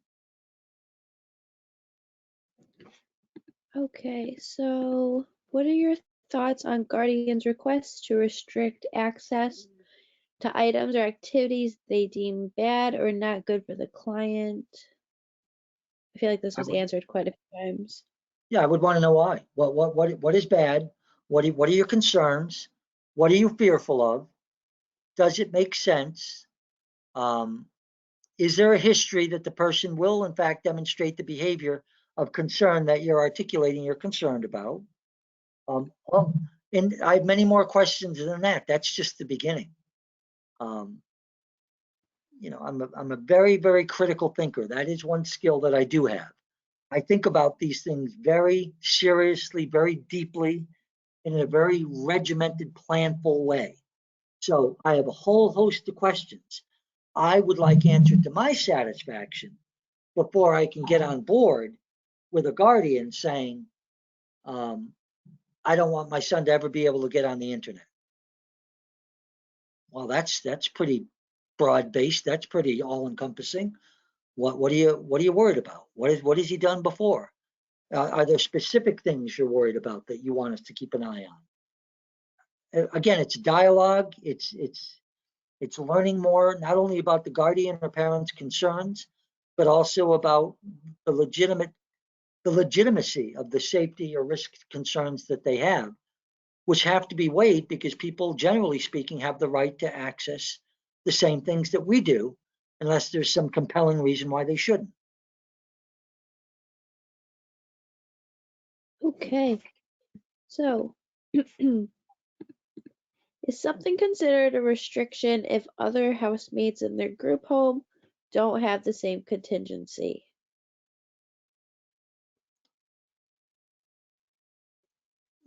Okay, so what are your thoughts on Guardian's request to restrict access to items or activities they deem bad or not good for the client. I feel like this I was would- answered quite a few times. Yeah, I would want to know why. What is bad? What are your concerns? What are you fearful of? Does it make sense? Um, is there a history that the person will, in fact, demonstrate the behavior of concern that you're articulating you're concerned about? Well, and I have many more questions than that. That's just the beginning. You know, I'm a very, very critical thinker. That is one skill that I do have. I think about these things very seriously, very deeply, in a very regimented, planful way. So I have a whole host of questions I would like answered to my satisfaction before I can get on board with a guardian saying, I don't want my son to ever be able to get on the internet. Well, that's pretty broad based. That's pretty all encompassing. What are you worried about? What has he done before? Are there specific things you're worried about that you want us to keep an eye on? Again, it's dialogue. It's learning more, not only about the guardian or parent's concerns, but also about the legitimacy of the safety or risk concerns that they have, which have to be weighed because people, generally speaking, have the right to access the same things that we do, unless there's some compelling reason why they shouldn't. Okay, so is something considered a restriction if other housemates in their group home don't have the same contingency?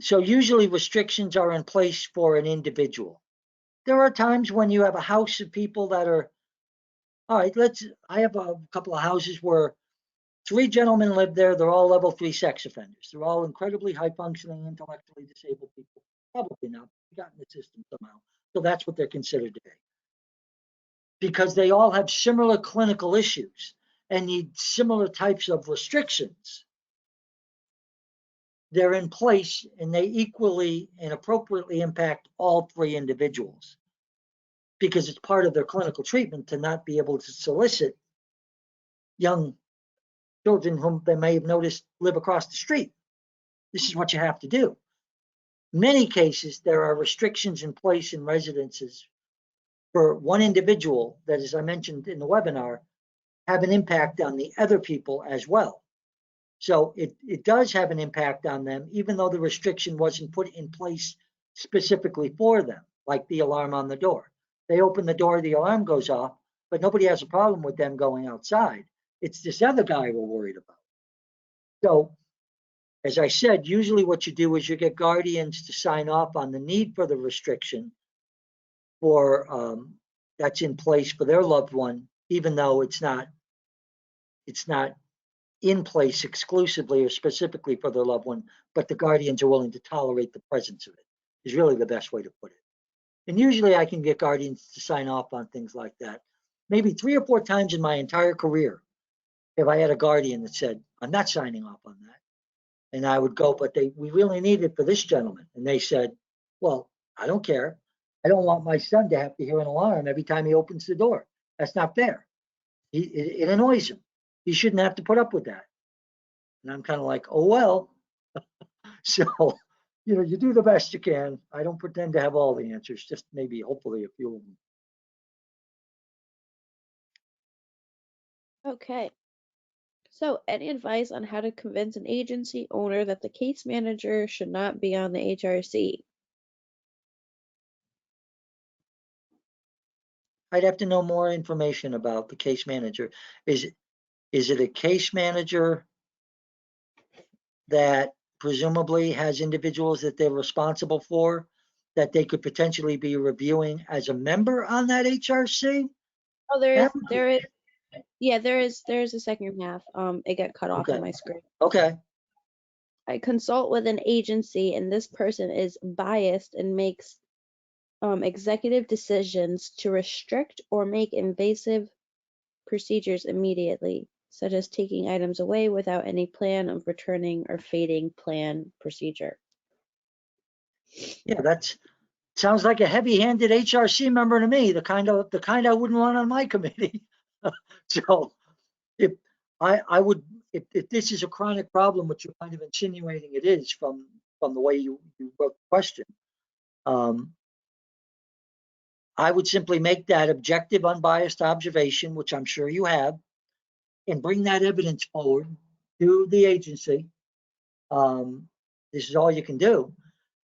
So usually restrictions are in place for an individual. There are times when you have a house of people that are, all right, I have a couple of houses where 3 gentlemen live there. They're all level 3 sex offenders. They're all incredibly high functioning, intellectually disabled people. Probably not. They got in the system somehow. So that's what they're considered to be. Because they all have similar clinical issues and need similar types of restrictions. They're in place and they equally and appropriately impact all 3 individuals because it's part of their clinical treatment to not be able to solicit young children whom they may have noticed live across the street. This is what you have to do. In many cases, there are restrictions in place in residences for one individual that, as I mentioned in the webinar, have an impact on the other people as well. So it does have an impact on them, even though the restriction wasn't put in place specifically for them, like the alarm on the door. They open the door, the alarm goes off, but nobody has a problem with them going outside. It's this other guy we're worried about. So, as I said, usually what you do is you get guardians to sign off on the need for the restriction for that's in place for their loved one, even though it's not in place exclusively or specifically for their loved one, but the guardians are willing to tolerate the presence of it, is really the best way to put it. And usually I can get guardians to sign off on things like that. Maybe 3 or 4 times in my entire career, if I had a guardian that said, I'm not signing off on that. And I would go, but we really need it for this gentleman. And they said, well, I don't care. I don't want my son to have to hear an alarm every time he opens the door. That's not fair. It annoys him. He shouldn't have to put up with that. And I'm kind of like, oh, well. So, you do the best you can. I don't pretend to have all the answers, just maybe, hopefully, a few of them. Okay. So, any advice on how to convince an agency owner that the case manager should not be on the HRC? I'd have to know more information about the case manager. Is it a case manager that presumably has individuals that they're responsible for that they could potentially be reviewing as a member on that HRC? Oh, That there is a second half. It got cut off on okay. my screen. Okay. I consult with an agency, and this person is biased and makes executive decisions to restrict or make invasive procedures immediately, such as taking items away without any plan of returning or fading plan procedure. Yeah, that's Sounds like a heavy-handed HRC member to me, the kind I wouldn't want on my committee. So if if this is a chronic problem, which you're kind of insinuating it is from the way you wrote the question, I would simply make that objective, unbiased observation, which I'm sure you have, and bring that evidence forward to the agency. This is all you can do,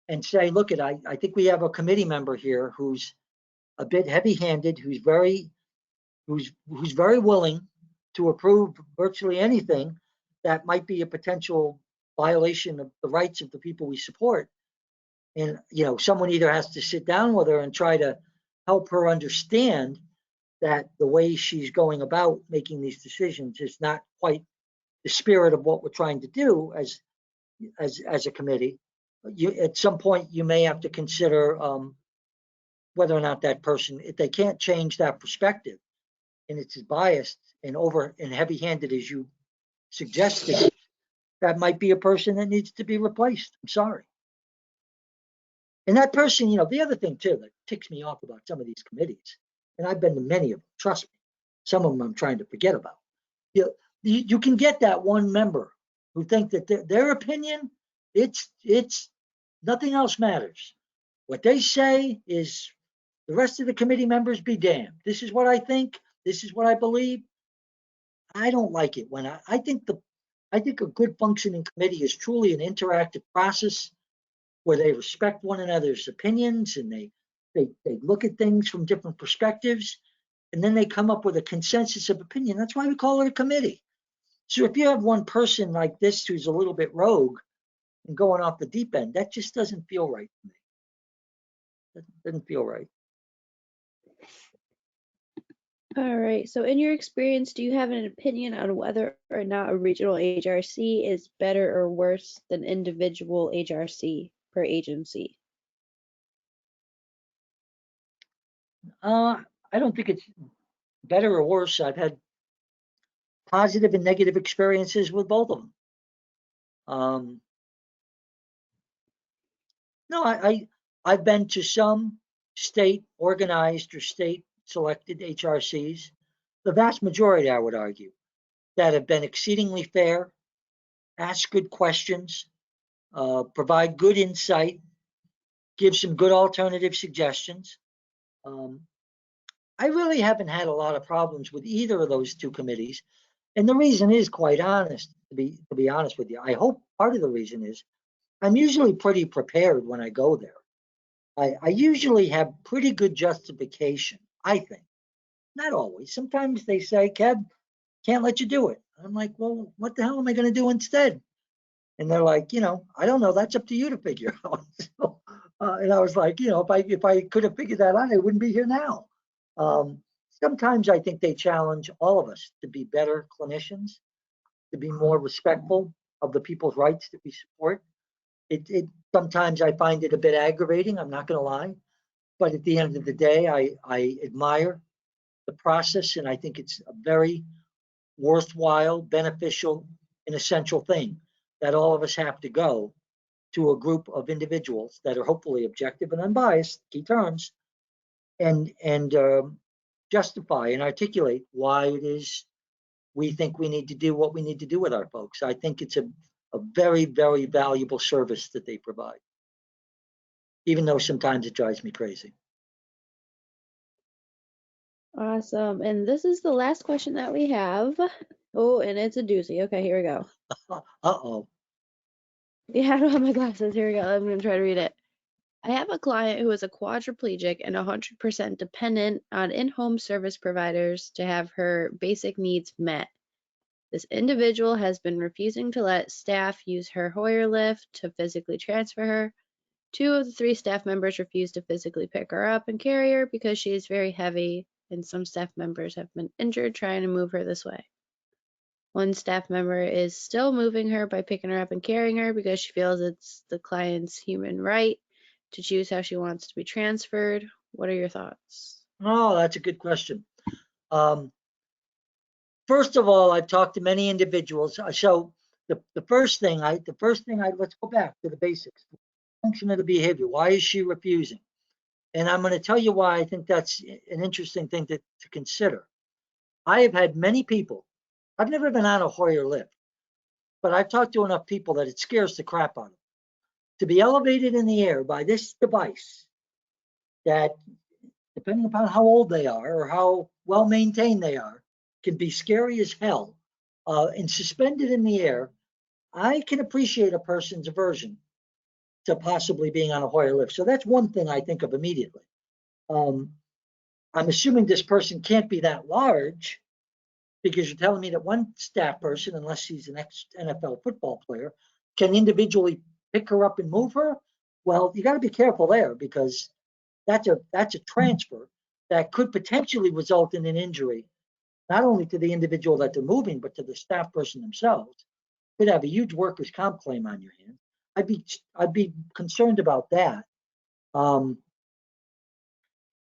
and say, look, I think we have a committee member here who's a bit heavy-handed, who's very willing to approve virtually anything that might be a potential violation of the rights of the people we support. And, you know, someone either has to sit down with her and try to help her understand that the way she's going about making these decisions is not quite the spirit of what we're trying to do as a committee. At some point, you may have to consider whether or not that person, if they can't change that perspective, and it's as biased and heavy-handed as you suggested, that might be a person that needs to be replaced. I'm sorry. And that person, you know, the other thing too that ticks me off about some of these committees, and I've been to many of them, trust me, some of them I'm trying to forget about. You can get that one member who think that their opinion, it's nothing else matters. What they say is the rest of the committee members be damned. This is what I think. This is what I believe. I don't like it when I think a good functioning committee is truly an interactive process where they respect one another's opinions and they look at things from different perspectives, and then they come up with a consensus of opinion. That's why we call it a committee. So if you have one person like this who's a little bit rogue and going off the deep end, that just doesn't feel right to me. That doesn't feel right. All right. So in your experience, do you have an opinion on whether or not a regional HRC is better or worse than individual HRC per agency? I don't think it's better or worse. I've had positive and negative experiences with both of them. No, I've been to some state organized or state selected HRCs, the vast majority, I would argue, that have been exceedingly fair, ask good questions, provide good insight, give some good alternative suggestions. I really haven't had a lot of problems with either of those two committees. And the reason is quite honest, to be honest with you. I hope part of the reason is I'm usually pretty prepared when I go there. I usually have pretty good justification, I think. Not always. Sometimes they say, Kev, can't let you do it. I'm like, well, what the hell am I going to do instead? And they're like, you know, I don't know. That's up to you to figure out. So, and I was like, you know, if I could have figured that out, I wouldn't be here now. Sometimes I think they challenge all of us to be better clinicians, to be more respectful of the people's rights that we support. Sometimes I find it a bit aggravating, I'm not going to lie, but at the end of the day, I admire the process, and I think it's a very worthwhile, beneficial, and essential thing that all of us have to go to a group of individuals that are hopefully objective and unbiased, key terms, and justify and articulate why it is we think we need to do what we need to do with our folks. I think it's a very, very valuable service that they provide, even though sometimes it drives me crazy. Awesome. And this is the last question that we have. Oh, and it's a doozy. Okay, here we go. Uh-oh. Yeah, I don't have my glasses. Here we go. I'm going to try to read it. I have a client who is a quadriplegic and 100% dependent on in-home service providers to have her basic needs met. This individual has been refusing to let staff use her Hoyer lift to physically transfer her. 2 of the 3 staff members refuse to physically pick her up and carry her because she is very heavy, and some staff members have been injured trying to move her this way. 1 staff member is still moving her by picking her up and carrying her because she feels it's the client's human right to choose how she wants to be transferred. What are your thoughts? Oh, that's a good question. First of all, I've talked to many individuals. So the first thing, let's go back to the basics. Function of the behavior. Why is she refusing? And I'm going to tell you why I think that's an interesting thing to consider. I have had many people, I've never been on a Hoyer lift, but I've talked to enough people that it scares the crap out of them. To be elevated in the air by this device that, depending upon how old they are or how well maintained they are, can be scary as hell. And suspended in the air, I can appreciate a person's aversion to possibly being on a Hoyer lift. So that's one thing I think of immediately. I'm assuming this person can't be that large, because you're telling me that one staff person, unless he's an ex-NFL football player, can individually pick her up and move her. Well, you got to be careful there, because that's a transfer that could potentially result in an injury, not only to the individual that they're moving, but to the staff person themselves. Could have a huge workers' comp claim on your hands. I'd be concerned about that.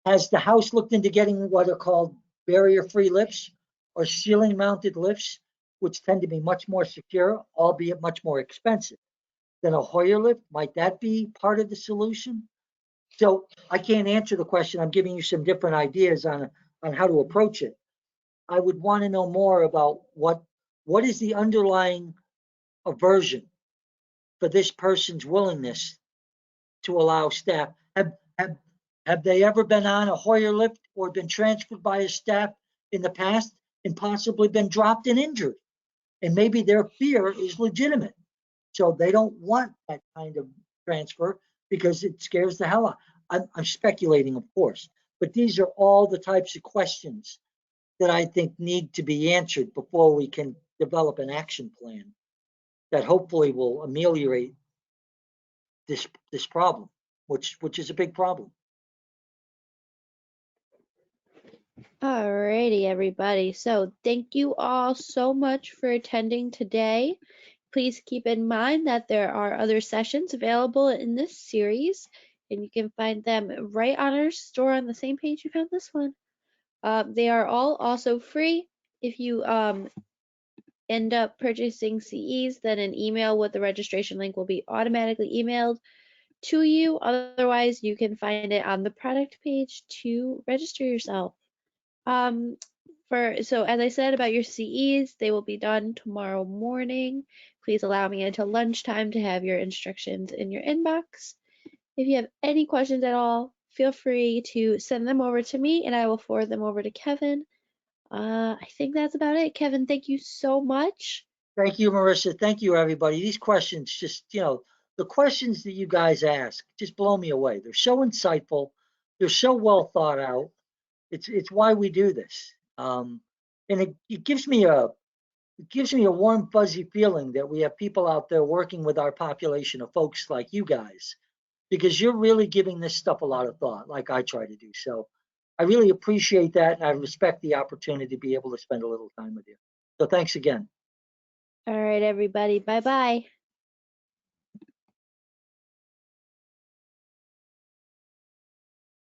Has the house looked into getting what are called barrier-free lifts or ceiling-mounted lifts, which tend to be much more secure, albeit much more expensive than a Hoyer lift? Might that be part of the solution? So I can't answer the question. I'm giving you some different ideas on how to approach it. I would want to know more about what is the underlying aversion for this person's willingness to allow staff. Have they ever been on a Hoyer lift or been transferred by a staff in the past and possibly been dropped and injured? And maybe their fear is legitimate. So they don't want that kind of transfer because it scares the hell out. I'm speculating, of course, but these are all the types of questions that I think need to be answered before we can develop an action plan that hopefully will ameliorate this problem, which is a big problem. Alrighty, everybody. So thank you all so much for attending today. Please keep in mind that there are other sessions available in this series, and you can find them right on our store on the same page you found this one. They are all also free. If you end up purchasing CEs, then an email with the registration link will be automatically emailed to you. Otherwise, you can find it on the product page to register yourself. So as I said about your CEs, they will be done tomorrow morning. Please allow me until lunchtime to have your instructions in your inbox. If you have any questions at all, feel free to send them over to me and I will forward them over to Kevin. I think that's about it. Kevin, thank you so much. Thank you, Marissa. Thank you, everybody. These questions just, the questions that you guys ask just blow me away. They're so insightful. They're so well thought out. It's why we do this. And it gives me a warm, fuzzy feeling that we have people out there working with our population of folks like you guys, because you're really giving this stuff a lot of thought, like I try to do. So I really appreciate that, and I respect the opportunity to be able to spend a little time with you. So thanks again. All right, everybody. Bye-bye.